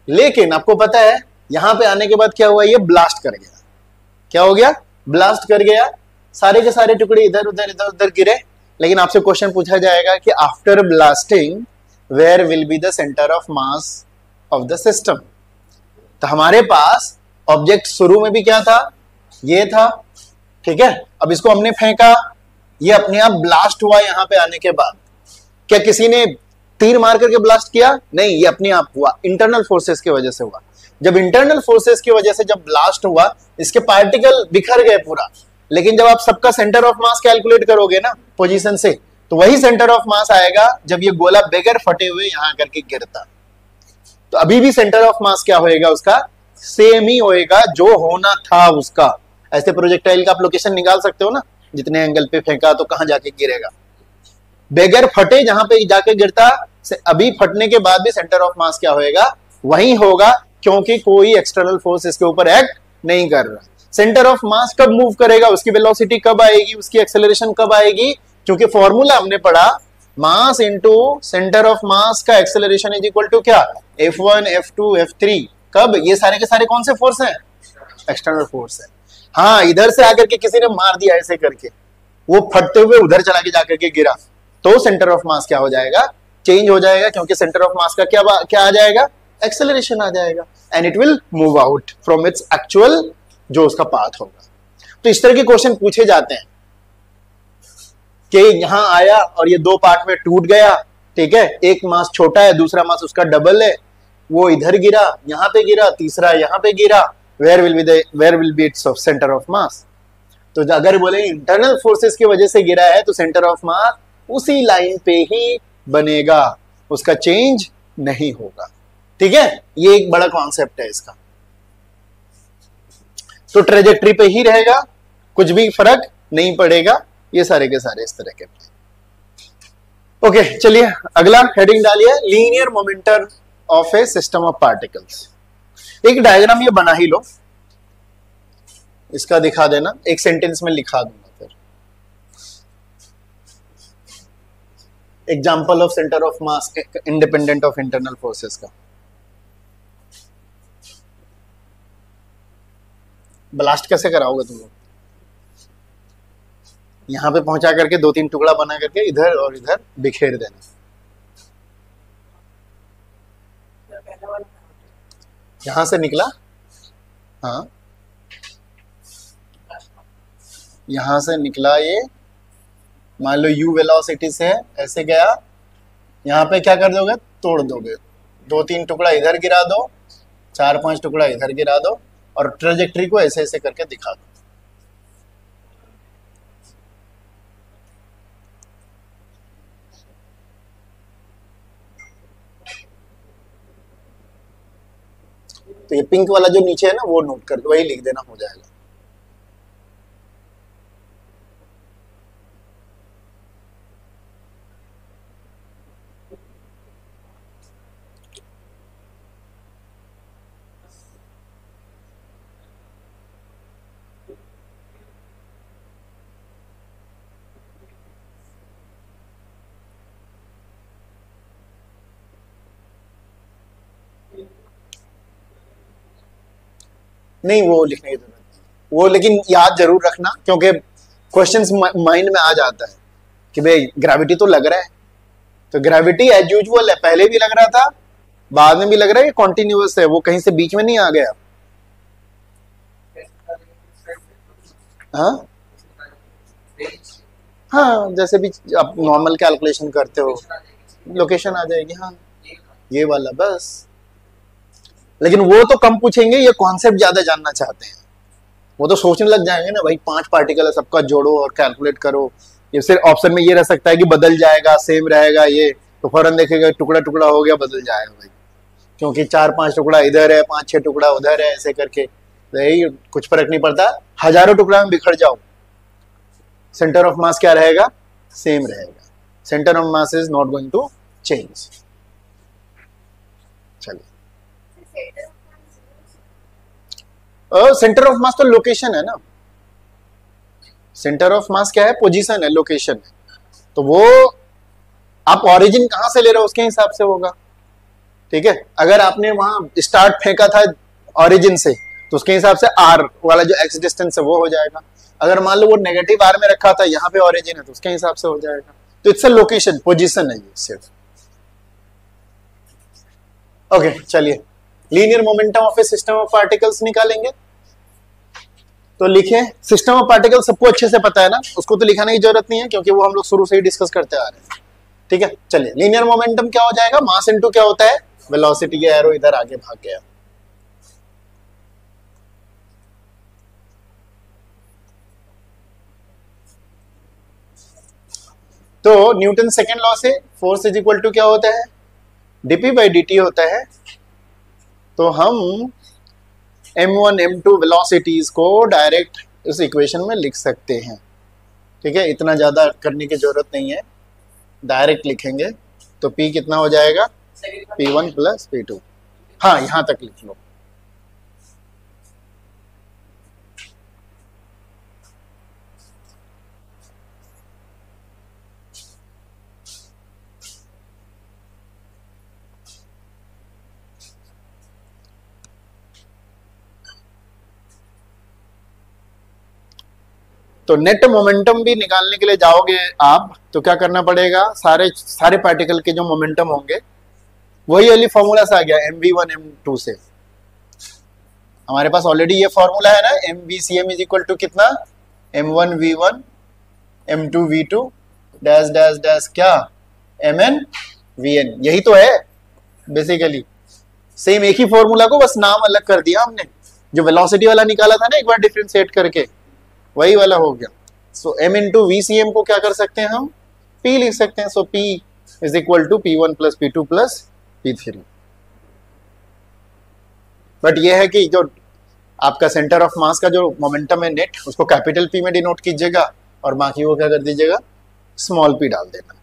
लेकिन आपको पता है यहां पे आने के बाद क्या हुआ, ये ब्लास्ट कर गया, क्या हो गया, ब्लास्ट कर गया, सारे के सारे टुकड़े इधर उधर गिरे। लेकिन आपसे क्वेश्चन पूछा जाएगा कि after blasting where will be the centre of mass of the system. तो हमारे पास ऑब्जेक्ट शुरू में भी क्या था, ये था, ठीक है। अब इसको हमने फेंका, ये अपने आप ब्लास्ट हुआ यहां पे आने के बाद। क्या किसी ने तीर मार करके ब्लास्ट किया, नहीं, ये अपने आप हुआ, इंटरनल फोर्सेस की वजह से हुआ। जब इंटरनल फोर्सेस की वजह से जब ब्लास्ट हुआ, इसके पार्टिकल बिखर गए पूरा। लेकिन जब आप सबका सेंटर ऑफ मास कैलकुलेट करोगे ना पोजीशन से, तो वही सेंटर ऑफ मास आएगा जब ये गोला बगैर फटे हुए यहां करके गिरता। तो अभी भी सेंटर ऑफ मास क्या होएगा, उसका सेम ही होएगा जो होना था उसका। ऐसे प्रोजेक्टाइल का आप लोकेशन निकाल सकते हो ना, जितने एंगल पे फेंका तो कहां जाके गिरेगा, बगैर फटे जहां पे जाके गिरता, अभी फटने के बाद भी सेंटर ऑफ मास क्या होएगा, वही होगा, क्योंकि कोई एक्सटर्नल फोर्स इसके ऊपर एक्ट नहीं कर रहा। सेंटर ऑफ मास कब मूव करेगा, उसकी वेलोसिटी कब आएगी, उसकी एक्सेलरेशन कब आएगी, क्योंकि फॉर्मूला हमने पढ़ा, मास इंटू सेंटर ऑफ मास का एक्सेलरेशन इज इक्वल टू क्या, F1 F2 F3। कब, ये सारे के सारे कौन से फोर्स हैं, एक्सटर्नल फोर्स है। हाँ, इधर से आकर के किसी ने मार दिया ऐसे करके, वो फटते हुए उधर चला के जाकर के गिरा, तो सेंटर ऑफ मास क्या हो जाएगा, चेंज हो जाएगा, क्योंकि सेंटर ऑफ मास का क्या आ जाएगा, एक्सेलरेशन आ जाएगा, and it will move out from its actual जो उसका पाथ होगा। तो इस तरह के क्वेश्चन पूछे जाते हैं कि यहां आया और ये दो पार्ट में टूट गया, ठीक है, एक मास छोटा है, दूसरा मास उसका डबल है, वो इधर गिरा, यहां पे गिरा, तीसरा यहां पे गिरा, where will be its centre of mass. तो अगर बोले इंटरनल फोर्सेस की वजह से गिरा है तो सेंटर ऑफ मास उसी लाइन पे ही बनेगा, उसका चेंज नहीं होगा, ठीक है। ये एक बड़ा कॉन्सेप्ट है इसका। तो ट्रेजेक्ट्री पे ही रहेगा, कुछ भी फर्क नहीं पड़ेगा, ये सारे के सारे इस तरह के। ओके, चलिए अगला हेडिंग डालिए, linear momentum of A system of particles. एक डायग्राम ये बना ही लो, इसका दिखा देना, एक सेंटेंस में लिखा दूंगा फिर। Example of centre of mass independent of internal forces का। ब्लास्ट कैसे कराओगे तुम लोग, यहां पे पहुंचा करके दो तीन टुकड़ा बना करके इधर और इधर बिखेर देना। यहां से निकला, हाँ यहां से निकला, ये मान लो u वेलोसिटी से है, ऐसे गया, यहां पे क्या कर दोगे, तोड़ दोगे, दो तीन टुकड़ा इधर गिरा दो, चार पांच टुकड़ा इधर गिरा दो, और ट्रेजेक्ट्री को ऐसे ऐसे करके दिखा दो। तो ये पिंक वाला जो नीचे है ना, वो नोट कर, वही लिख देना, हो जाएगा। नहीं वो लिखने की जरूरत नहीं, वो लेकिन याद जरूर रखना क्योंकि क्वेश्चंस माइंड में आ जाता है कि भाई ग्रेविटी तो लग रहा है, तो ग्रेविटी एज यूजुअल है, पहले भी लग रहा था बाद में भी लग रहा है, कॉन्टिन्यूअस है, वो कहीं से बीच में नहीं आ गया। हाँ हाँ, जैसे भी आप नॉर्मल कैलकुलेशन करते हो लोकेशन आ जाएगी। हाँ ये वाला बस, लेकिन वो तो कम पूछेंगे, ये कॉन्सेप्ट ज्यादा जानना चाहते हैं, वो तो सोचने लग जाएंगे ना भाई 5 पार्टिकल है सबका जोड़ो और कैलकुलेट करो। ये सिर्फ ऑप्शन में ये रह सकता है कि बदल जाएगा सेम रहेगा, ये तो फौरन देखेगा टुकड़ा टुकड़ा हो गया बदल जाएगा भाई, क्योंकि 4-5 टुकड़ा इधर है 5-6 टुकड़ा उधर है, ऐसे करके यही कुछ फर्क नहीं पड़ता, हजारों टुकड़ा में बिखर जाओ, सेंटर ऑफ मास क्या रहेगा, सेम रहेगा, centre of mass is not going to change. चलिए सेंटर ऑफ मास तो लोकेशन है ना, सेंटर ऑफ मास क्या है, पोजीशन है, लोकेशन है, तो वो आप ओरिजिन कहां से ले रहे हो उसके हिसाब से होगा। ठीक है, अगर आपने वहां स्टार्ट फेंका था ओरिजिन से तो उसके हिसाब से आर वाला जो एक्स डिस्टेंस है वो हो जाएगा, अगर मान लो वो नेगेटिव आर में रखा था यहाँ पे ओरिजिन है तो उसके हिसाब से हो जाएगा, तो इट्स अ लोकेशन, पोजीशन है ये सिर्फ। ओके चलिए, linear momentum of A system of particles निकालेंगे, तो लिखे सिस्टम ऑफ पार्टिकल सबको अच्छे से पता है ना, उसको तो लिखाने की जरूरत नहीं है क्योंकि वो हम लोग शुरू से ही डिस्कस करते आ रहे हैं। ठीक है चलिए, लीनियर मोमेंटम क्या हो जाएगा, मास इनटू क्या होता है, वेलोसिटी। के एरो इधर आगे भाग गया, तो न्यूटन सेकेंड लॉ से फोर्स इज इक्वल टू क्या होता है, डीपी बाई डी टी होता है, तो हम m1 m2 वेलोसिटीज को डायरेक्ट इस इक्वेशन में लिख सकते हैं। ठीक है, इतना ज्यादा करने की जरूरत नहीं है, डायरेक्ट लिखेंगे तो p कितना हो जाएगा, p1 प्लस p2। हाँ यहां तक लिख लो, तो नेट मोमेंटम भी निकालने के लिए जाओगे आप तो क्या करना पड़ेगा, सारे पार्टिकल के जो मोमेंटम होंगे वही वाली फॉर्मूला से आ गया, mv1 m2 से हमारे पास ऑलरेडी ये फॉर्मूला है ना, mvcm इज इक्वल टू कितना, m1 v1 m2 v2 dash dash dash क्या mn vn, यही तो है बेसिकली, सेम एक ही फॉर्मूला को बस नाम अलग कर दिया हमने, जो वेलोसिटी वाला निकाला था ना एक बार डिफरेंशिएट करके वही वाला हो गया। सो m इंटू VCM को क्या कर सकते हैं हम, P लिख सकते हैं, so P is equal to P1 plus P2 plus P3। But ये है कि जो आपका सेंटर ऑफ मास का जो मोमेंटम है नेट, उसको कैपिटल P में डिनोट कीजिएगा और बाकी वो क्या कर दीजिएगा, स्मॉल p डाल देना।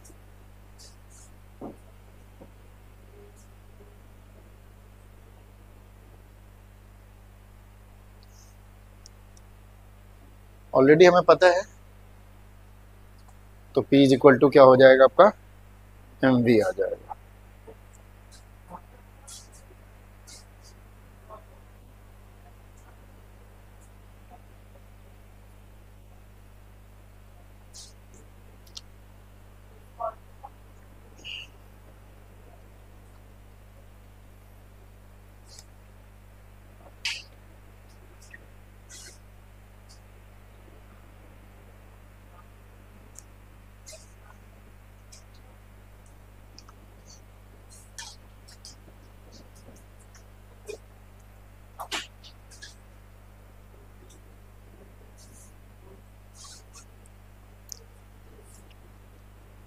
ऑलरेडी हमें पता है, तो P इज इक्वल टू क्या हो जाएगा आपका, mv आ जाएगा।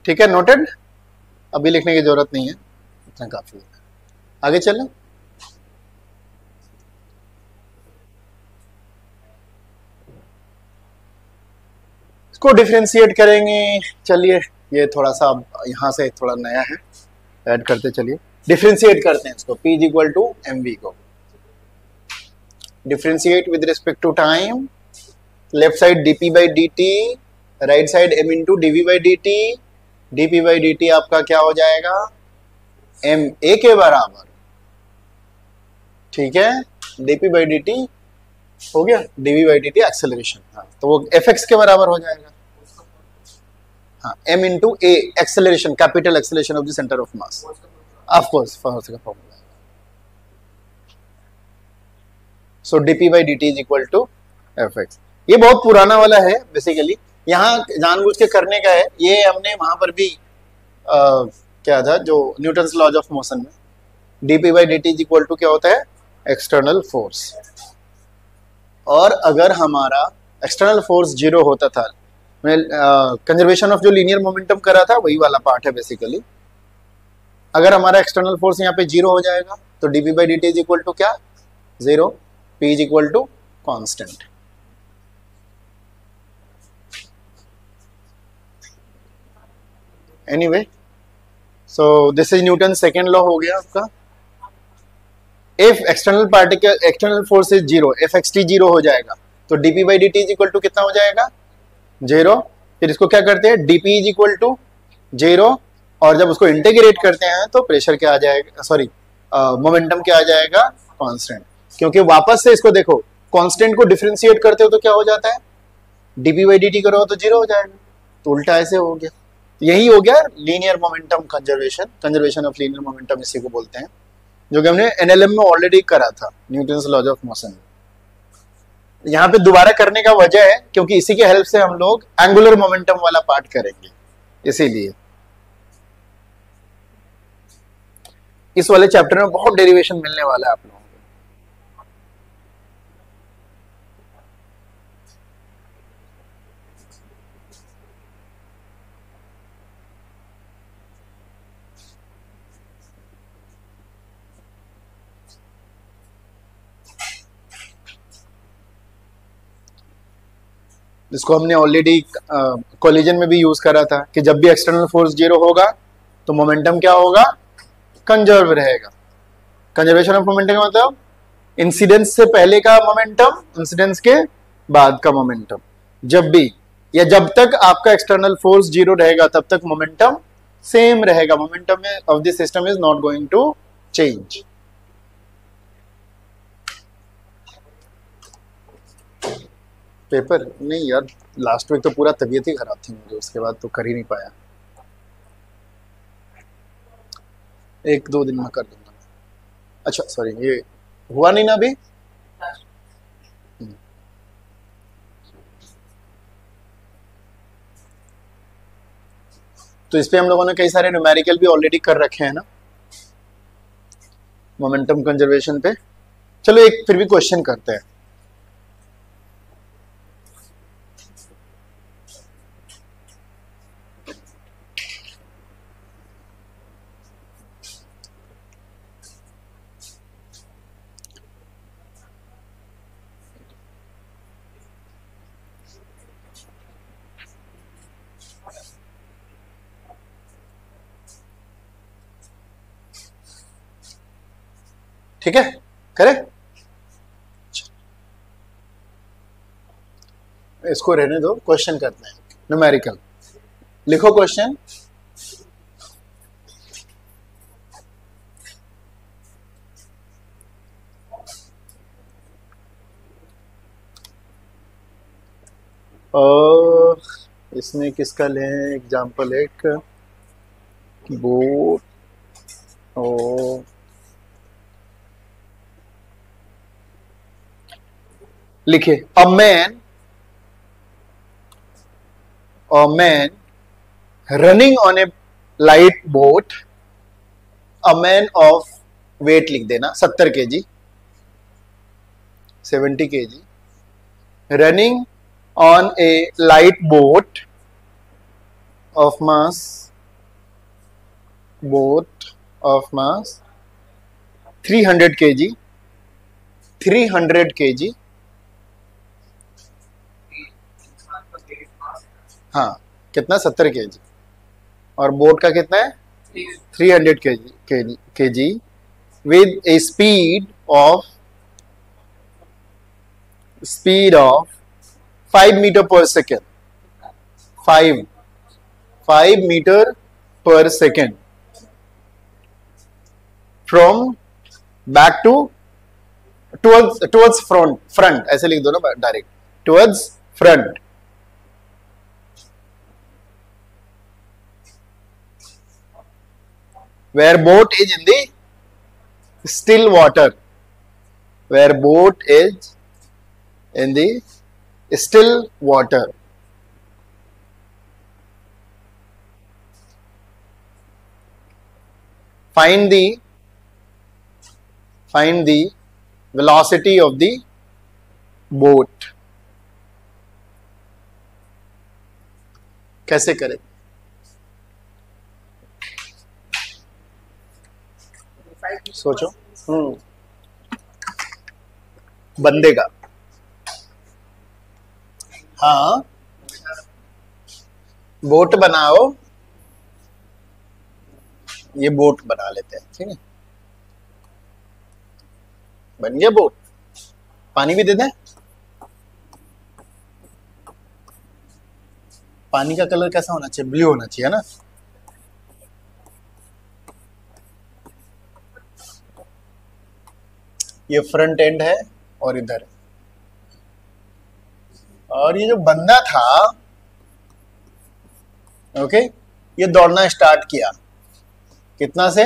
ठीक है, नोटेड, अभी लिखने की जरूरत नहीं है, इतना काफी है। आगे चलें, इसको डिफरेंशिएट करेंगे। चलिए ये थोड़ा सा यहां से थोड़ा नया है, ऐड करते चलिए, डिफरेंशिएट करते हैं इसको, P is equal to mv को differentiate with respect to time, left side dp by dt, right side m into dv by dt, dp by dt आपका क्या हो जाएगा, ma के बराबर। ठीक है, dp बाई dt हो गया, d v by D t acceleration. हाँ, तो वो एफ एक्स के बराबर हो जाएगा। हाँ, m into a acceleration, capital acceleration of the centre of mass, of course force का formula. So dp by D T is equal to f x. ये बहुत पुराना वाला है बेसिकली, यहाँ जानबूझ के करने का है, ये हमने वहां पर भी क्या था जो न्यूटन्स लॉज ऑफ मोशन में, d p by D T is equal to क्या होता है, एक्सटर्नल फोर्स। और अगर हमारा एक्सटर्नल फोर्स जीरो होता था, कंजर्वेशन ऑफ जो लीनियर मोमेंटम करा था वही वाला पार्ट है बेसिकली। अगर हमारा एक्सटर्नल फोर्स यहाँ पे जीरो हो जाएगा तो dp by D T is equal to क्या, zero, p is equal to constant. Anyway, so this is Newton second law हो गया आपका। If external particle, external force is zero, f x t zero हो जाएगा तो dp by D T is equal to कितना हो जाएगा, zero. फिर इसको क्या करते हैं, dp is equal to zero, और जब उसको इंटीग्रेट करते हैं तो प्रेशर क्या आ जाएगा, सॉरी मोमेंटम क्या आ जाएगा, कांस्टेंट। क्योंकि वापस से इसको देखो, कांस्टेंट को डिफरेंशिएट करते हो तो क्या हो जाता है, डीपी बाई डी टी करो तो जीरो हो जाएगा, तो उल्टा ऐसे हो गया। यही हो गया linear momentum conservation, conservation of linear momentum इसी को बोलते हैं, जो कि हमने एनएलएम में ऑलरेडी करा था, न्यूटन्स लॉज ऑफ मोशन। यहाँ पे दोबारा करने का वजह है क्योंकि इसी के हेल्प से हम लोग एंगुलर मोमेंटम वाला पार्ट करेंगे, इसीलिए इस वाले चैप्टर में बहुत डेरिवेशन मिलने वाला है आप लोगों को। जिसको हमने ऑलरेडी कोलिजन में भी यूज करा था कि जब भी एक्सटर्नल फोर्स जीरो होगा तो मोमेंटम क्या होगा, कंजर्व रहेगा। कंजर्वेशन ऑफ मोमेंटम का मतलब इंसिडेंस से पहले का मोमेंटम, इंसिडेंस के बाद का मोमेंटम। जब भी या जब तक आपका एक्सटर्नल फोर्स जीरो रहेगा तब तक मोमेंटम सेम रहेगा, momentum of the system is not going to change. Paper नहीं यार, लास्ट वीक तो पूरा तबीयत ही खराब थी मुझे, उसके बाद तो कर ही नहीं पाया। एक दो दिन में कर दूंगा। अच्छा सॉरी, ये हुआ नहीं ना अभी। तो इस पे हम लोगों ने कई सारे न्यूमेरिकल भी ऑलरेडी कर रखे हैं ना मोमेंटम कंजर्वेशन पे। चलो एक फिर भी क्वेश्चन करते हैं। ठीक है, करे इसको रहने दो, क्वेश्चन करते हैं न्यूमेरिकल। लिखो क्वेश्चन। और इसमें किसका लें एग्जाम्पल, एक बोट और लिखे a man running on a light boat, a man of weight लिख देना 70 kg, 70 kg, running on a light boat of mass 300 kg, 300 kg, हाँ कितना 70 kg, और बोट का कितना है 300 kg with a speed of 5 meter per second, 5 meter per second from back to towards front, front ऐसे लिख दो ना direct, towards front. Where boat is in the still water, where boat is in the still water. Find the velocity of the boat. कैसे करें? सोचो। बंदे का, हाँ बोट बनाओ, ये बोट बना लेते हैं, ठीक है, बन गया बोट। पानी भी दे दें, पानी का कलर कैसा होना चाहिए? ब्लू होना चाहिए ना। ये फ्रंट एंड है और इधर है, और ये जो बंदा था, ओके, ये दौड़ना स्टार्ट किया कितना से?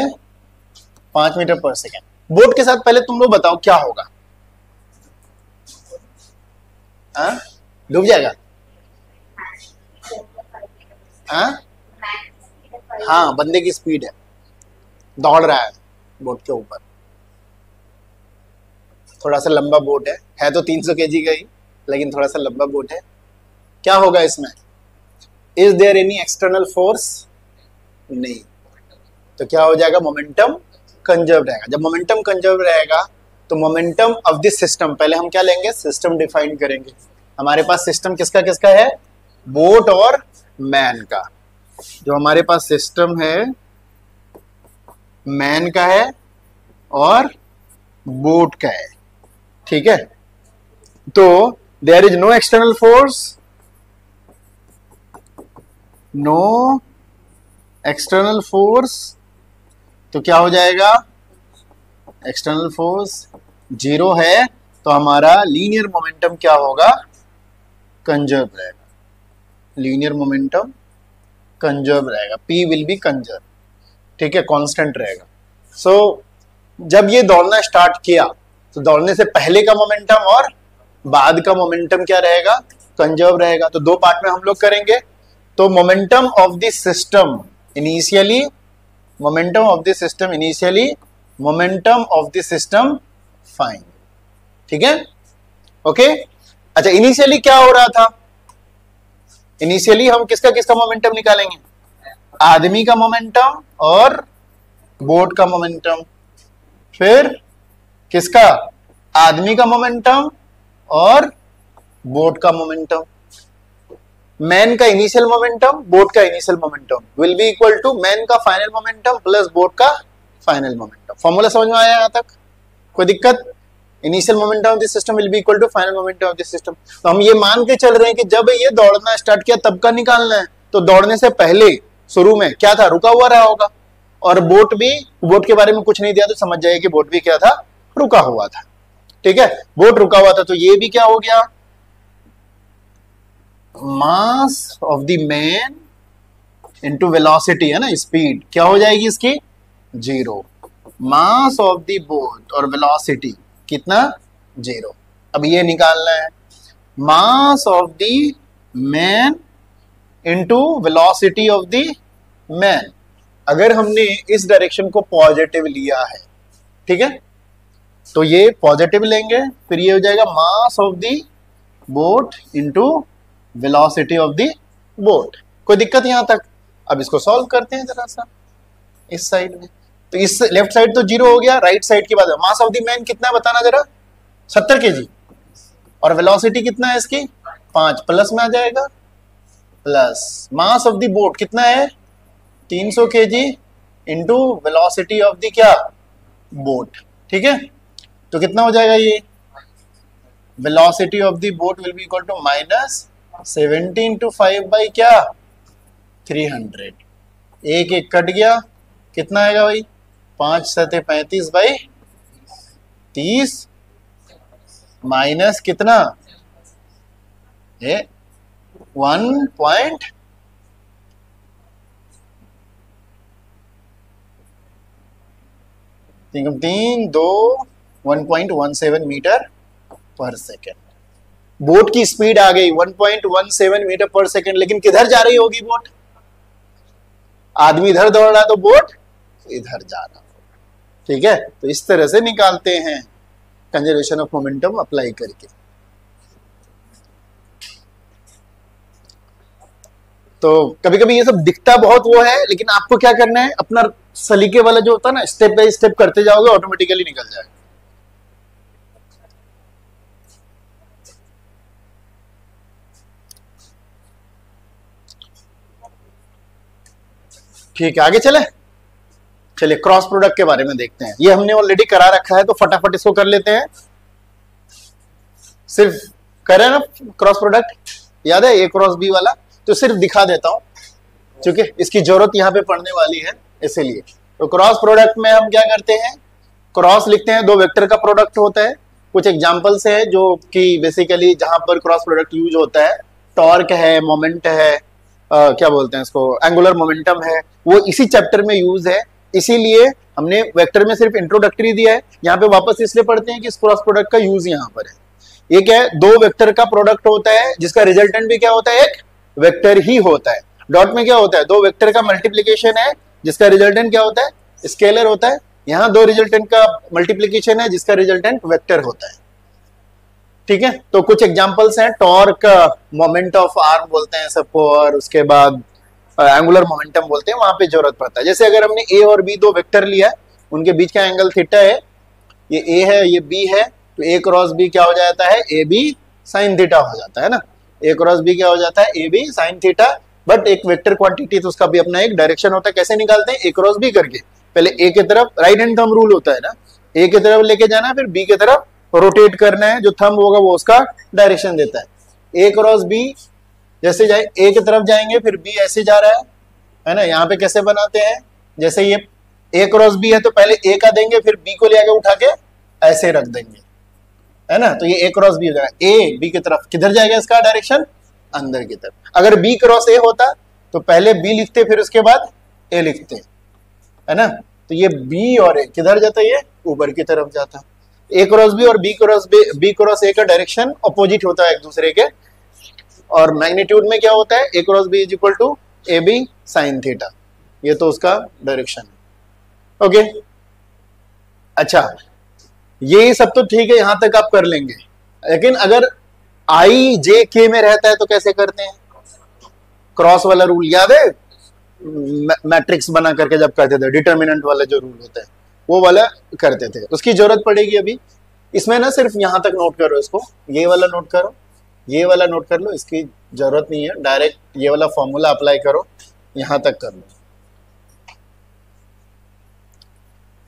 5 मीटर पर सेकेंड। बोट के साथ पहले तुम लोग बताओ क्या होगा? डूब जाएगा? हाँ, बंदे की स्पीड है, दौड़ रहा है बोट के ऊपर। थोड़ा सा लंबा बोट है तो 300 kg का ही, लेकिन थोड़ा सा लंबा बोट है। क्या होगा इसमें? Is there any external force? नहीं, तो क्या हो जाएगा? मोमेंटम कंजर्व रहेगा। जब मोमेंटम कंजर्व रहेगा तो मोमेंटम ऑफ दिस सिस्टम, पहले हम क्या लेंगे? सिस्टम डिफाइन करेंगे। हमारे पास सिस्टम किसका किसका है? बोट और मैन का। जो हमारे पास सिस्टम है मैन का है और बोट का है, ठीक है। तो there is no external force, no external force, तो क्या हो जाएगा? एक्सटर्नल फोर्स 0 है, तो हमारा लीनियर मोमेंटम क्या होगा? कंजर्व रहेगा। लीनियर मोमेंटम कंजर्व रहेगा, P विल बी कंजर्व, ठीक है, कांस्टेंट रहेगा। सो जब ये दौड़ना स्टार्ट किया तो दौड़ने से पहले का मोमेंटम और बाद का मोमेंटम क्या रहेगा? कंजर्व रहेगा। तो दो पार्ट में हम लोग करेंगे। तो momentum of the system initially, momentum of the system initially, momentum of the system find, ठीक है, ओके। अच्छा, इनिशियली क्या हो रहा था? इनिशियली हम किसका किसका मोमेंटम निकालेंगे? आदमी का मोमेंटम और बोट का मोमेंटम। फिर किसका? आदमी का मोमेंटम और बोट का मोमेंटम। मैन का इनिशियल मोमेंटम, बोट का initial momentum will be equal to man का फाइनल मोमेंटम प्लस बोट का फाइनल मोमेंटम। फॉर्मूला समझ में आया यहां तक? कोई दिक्कत? Initial momentum of the system will be equal to final momentum of the system. तो हम ये मान के चल रहे हैं कि जब ये दौड़ना स्टार्ट किया तब का निकालना है। तो दौड़ने से पहले शुरू में क्या था? रुका हुआ रहा होगा। और बोट भी, बोट के बारे में कुछ नहीं दिया तो समझ जाइए कि बोट भी क्या था? रुका हुआ था, ठीक है। बोट रुका हुआ था, तो ये भी क्या हो गया? मास of the man into velocity, है ना, स्पीड क्या हो जाएगी इसकी? 0। मास ऑफ द बोट और वेलोसिटी कितना? 0। अब ये निकालना है, मास of the man into velocity of the man. अगर हमने इस डायरेक्शन को पॉजिटिव लिया है, ठीक है, तो ये पॉजिटिव लेंगे, फिर ये हो जाएगा मास of the boat into velocity of the boat. कोई दिक्कत यहां तक? अब इसको सॉल्व करते हैं जरा सा इस साइड में। तो इस लेफ्ट साइड तो 0 हो गया, राइट साइड की बात है। मास ऑफ द मैन कितना है बताना जरा? 70 kg। और वेलोसिटी कितना है इसकी? 5, प्लस में आ जाएगा, plus mass of the boat कितना है? 300 kg into velocity of the क्या? बोट, ठीक है। तो कितना हो जाएगा ये? Velocity of the boat will be equal to -17 into 5 by क्या? 300। एक एक कट गया, कितना आएगा भाई? 5 7 35 बाई 30, माइनस कितना, ये 1 पॉइंट 1.17 मीटर पर सेकेंड। बोट की स्पीड आ गई 1.17 मीटर पर सेकेंड, लेकिन किधर जा रही होगी बोट? आदमी इधर दौड़ रहा तो बोट इधर जा रहा। ठीक है, तो इस तरह से निकालते हैं कंजर्वेशन ऑफ मोमेंटम अप्लाई करके। तो कभी कभी ये सब दिखता बहुत वो है, लेकिन आपको क्या करना है, अपना सलीके वाला जो होता है ना, स्टेप बाय स्टेप करते जाओगे, ऑटोमेटिकली निकल जाएगा। ठीक है, आगे चलिए क्रॉस प्रोडक्ट के बारे में देखते हैं। ये हमने ऑलरेडी करा रखा है, तो फटाफट इसको कर लेते हैं। सिर्फ करें ना क्रॉस प्रोडक्ट, याद है ए क्रॉस बी वाला, तो सिर्फ दिखा देता हूं क्योंकि इसकी जरूरत यहां पे पड़ने वाली है, इसीलिए। तो क्रॉस प्रोडक्ट में हम क्या करते हैं, क्रॉस लिखते हैं, दो वेक्टर का प्रोडक्ट होता है। कुछ एग्जांपल्स है जो कि बेसिकली जहां पर क्रॉस प्रोडक्ट यूज होता है, टॉर्क है, मोमेंट है, क्या बोलते हैं इसको, एंगुलर मोमेंटम है, वो इसी चैप्टर में यूज है। इसीलिए हमने वेक्टर में सिर्फ इंट्रोडक्टरी दिया है। यहाँ पे वापस इसलिए पढ़ते हैं कि इस क्रॉस प्रोडक्ट का यूज यहाँ पर है। ये क्या है, दो वेक्टर का प्रोडक्ट होता है जिसका रिजल्टेंट भी क्या होता है, एक वेक्टर ही होता है। डॉट में क्या होता है, दो वेक्टर का मल्टीप्लीकेशन है जिसका रिजल्टेंट क्या होता है, स्केलर होता है। यहाँ दो रिजल्टेंट का मल्टीप्लीकेशन है जिसका रिजल्टेंट वेक्टर होता है। ठीक है, तो कुछ एग्जांपल्स हैं, टॉर्क, मोमेंट ऑफ आर्म बोलते हैं सबको, और उसके बाद एंगुलर मोमेंटम बोलते हैं, वहां पे जरूरत पड़ता है। जैसे अगर हमने ए और बी दो वेक्टर लिया है, उनके बीच का एंगल थीटा है, ये ए है ये बी है, तो ए क्रॉस बी क्या हो जाता है, ए बी साइन थीटा हो जाता है ना। ए क्रॉस बी क्या हो जाता है, A B sine theta. But एक वेक्टर क्वांटिटी तो उसका भी अपना एक डायरेक्शन होता है। कैसे निकालते हैं, ए क्रॉस बी करके, पहले ए की तरफ, राइट हैंड थंब रूल होता है ना, ए की तरफ लेके जाना है, फिर बी की तरफ रोटेट करना है, जो थंब होगा वो उसका डायरेक्शन देता है। ए क्रॉस बी जैसे जाए, ए की तरफ जाएंगे, फिर बी ऐसे जा रहा है ना। यहाँ पे कैसे बनाते हैं, जैसे ये ए क्रॉस बी है तो पहले ए का देंगे, फिर बी को ले आके उठा के ऐसे रख देंगे, है ना। तो ये ए क्रॉस बी हो जाएगा। ए बी की तरफ किधर जाएगा, इसका डायरेक्शन अंदर की तरफ। अगर बी क्रॉस ए होता तो पहले बी लिखते फिर उसके बाद ए लिखते, है ना। तो ये बी और ए किधर जाता है, ये ऊपर की तरफ जाता। ए क्रॉस बी और बी क्रॉस ए का डायरेक्शन अपोजिट होता है एक दूसरे के, और मैग्नीट्यूड में क्या होता है, a cross b is equal to a B sine theta. ये तो उसका डायरेक्शन है। ओके, अच्छा ये सब तो ठीक है, यहां तक आप कर लेंगे। लेकिन अगर आई जे के में रहता है तो कैसे करते हैं, क्रॉस वाला रूल याद है, मैट्रिक्स बना करके जब करते थे, डिटर्मिनेंट वाला जो रूल होता है वो वाला करते थे, उसकी जरूरत पड़ेगी अभी। इसमें ना सिर्फ यहां तक नोट करो, इसको ये वाला नोट करो, ये वाला नोट कर लो, इसकी जरूरत नहीं है। डायरेक्ट ये वाला फॉर्मूला अप्लाई करो, यहां तक कर लो।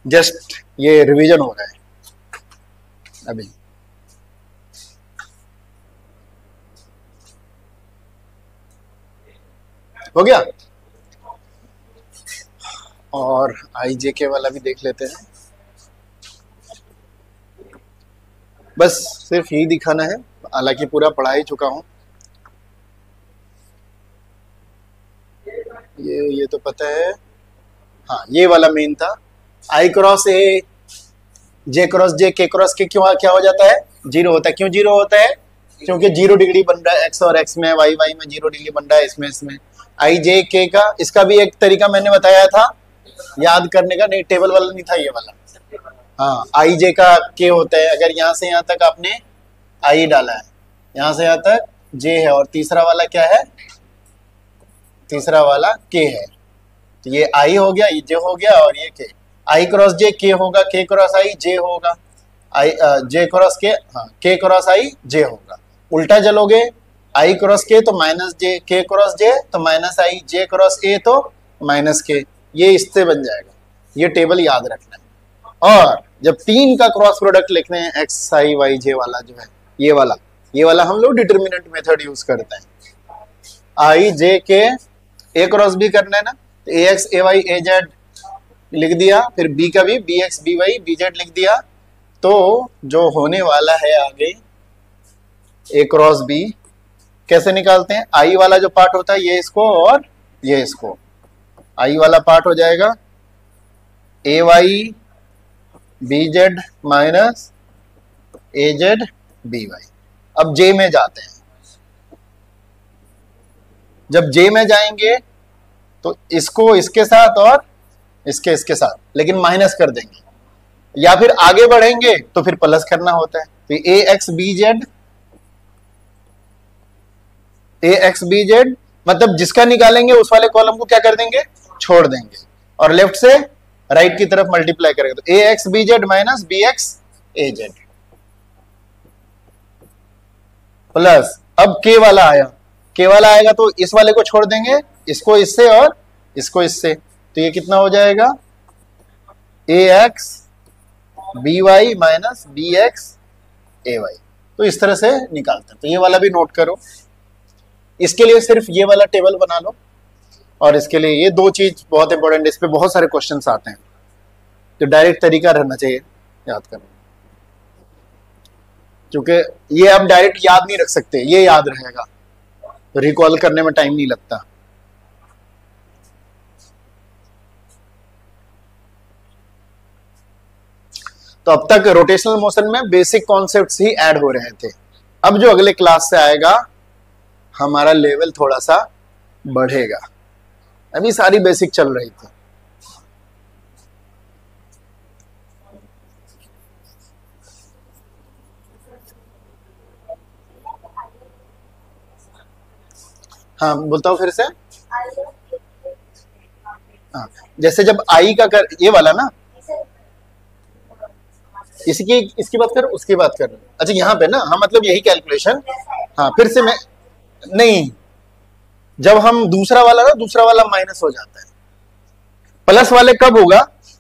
जस्ट ये रिवीजन हो रहा है अभी। हो गया, और आई जे के वाला भी देख लेते हैं। बस सिर्फ यही दिखाना है, हालांकि पूरा पढ़ा ही चुका हूं। ये तो पता है, हाँ ये वाला मेन था। आई क्रॉस ए, जे क्रॉस जे, के क्रॉस के क्यों क्या हो जाता है, जीरो होता है। क्यों जीरो होता है, क्योंकि 0 डिग्री बन रहा है, एक्स और एक्स में, वाई वाई में 0 डिग्री बन रहा है, इसमें आई जे के का। इसका भी एक तरीका मैंने बताया था याद करने का, नहीं टेबल वाला नहीं था ये वाला। हाँ, आई जे का के होता है, अगर यहाँ से यहाँ तक आपने आई डाला है, यहाँ से यहाँ तक जे है, और तीसरा वाला क्या है, तीसरा वाला के है। तो ये आई हो गया, ये जे हो गया, और ये के। आई क्रॉस जे के होगा, के क्रॉस आई जे होगा, आई जे क्रॉस के, हाँ के क्रॉस आई जे होगा। उल्टा चलोगे, आई क्रॉस के तो माइनस जे, के क्रॉस जे तो माइनस आई, जे क्रॉस ए तो माइनस के। ये इससे बन जाएगा, ये टेबल याद रखना है। और जब 3 का क्रॉस प्रोडक्ट लिखने हैं, एक्स आई वाई जे वाला जो है, ये वाला हम लोग डिटर्मिनेंट मेथड यूज करते हैं। आई जे के ए क्रॉस बी करना है ना, तो ए X A Y A Z लिख दिया, फिर बी का भी B X B Y B Z लिख दिया। तो जो होने वाला है आगे ए क्रॉस बी कैसे निकालते हैं? आई वाला जो पार्ट होता है ये इसको और ये इसको, आई वाला पार्ट हो जाएगा ए वाई बी जेड माइनस ए जेड बी वाई। अब जे में जाते हैं, जब जे में जाएंगे तो इसको इसके साथ और इसके साथ, लेकिन माइनस कर देंगे, या फिर आगे बढ़ेंगे तो फिर प्लस करना होता है। तो ए एक्स बी जेड मतलब जिसका निकालेंगे उस वाले कॉलम को क्या कर देंगे, छोड़ देंगे, और लेफ्ट से राइट की तरफ मल्टीप्लाई करेंगे। तो ए x b z minus b x a z plus, अब के वाला आया, के वाला आएगा तो इस वाले को छोड़ देंगे, इसको इससे और इसको इससे, तो ये कितना हो जाएगा a x B y minus b x A y. तो इस तरह से निकालते हैं। तो ये वाला भी नोट करो, इसके लिए सिर्फ ये वाला टेबल बना लो, और इसके लिए ये दो चीज बहुत इंपॉर्टेंट, इस पे बहुत सारे क्वेश्चंस आते हैं, तो डायरेक्ट तरीका रहना चाहिए याद करना, क्योंकि ये आप डायरेक्ट याद नहीं रख सकते, ये याद रहेगा, तो रिकॉल करने में टाइम नहीं लगता। तो अब तक रोटेशनल मोशन में बेसिक कॉन्सेप्ट्स ही ऐड हो रहे थे। अब जो अगले क्लास से आएगा हमारा लेवल थोड़ा सा बढ़ेगा, अभी सारी बेसिक चल रही थी। हाँ बोलता हूँ फिर से। हाँ, जैसे जब आई का कर, ये वाला ना, इसकी बात कर, उसकी बात कर, अच्छा यहाँ पे ना, हाँ मतलब यही कैलकुलेशन। हाँ फिर से मैं नहीं, जब हम दूसरा वाला माइनस हो जाता है, प्लस वाले कब होगा,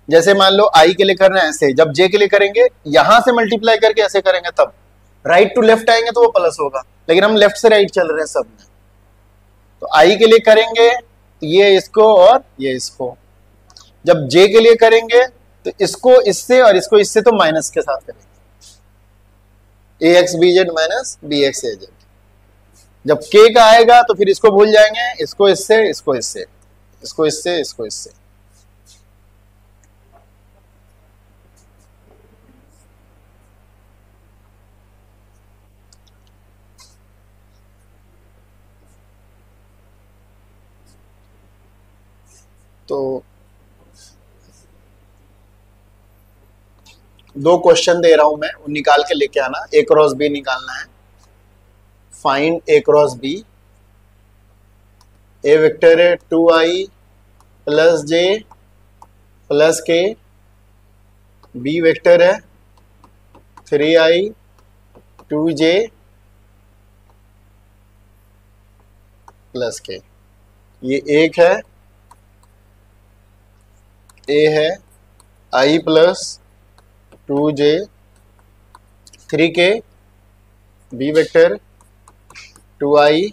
जैसे मान लो आई के लिए करना है ऐसे, जब जे के लिए करेंगे यहां से मल्टीप्लाई करके ऐसे करेंगे, तब राइट टू लेफ्ट आएंगे तो वो प्लस होगा, लेकिन हम लेफ्ट से राइट चल रहे हैं सब में। तो आई के लिए करेंगे तो ये इसको और ये इसको, जब जे के लिए करेंगे तो इसको इससे और इसको इससे, तो माइनस के साथ करेंगे a x b z minus b x a z. जब के का आएगा तो फिर इसको भूल जाएंगे, इसको इससे, इसको इससे, इसको इससे, इसको इससे। तो दो क्वेश्चन दे रहा हूं मैं, वो निकाल के लेके आना। ए क्रॉस बी निकालना है, फाइंड ए क्रॉस बी। ए वेक्टर है 2i प्लस जे प्लस के, बी वेक्टर है 3i 2j प्लस के। ये एक है, ए है i plus 2j 3k, B vector 2i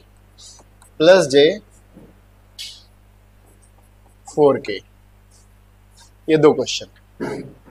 plus j 4k। ये दो क्वेश्चन।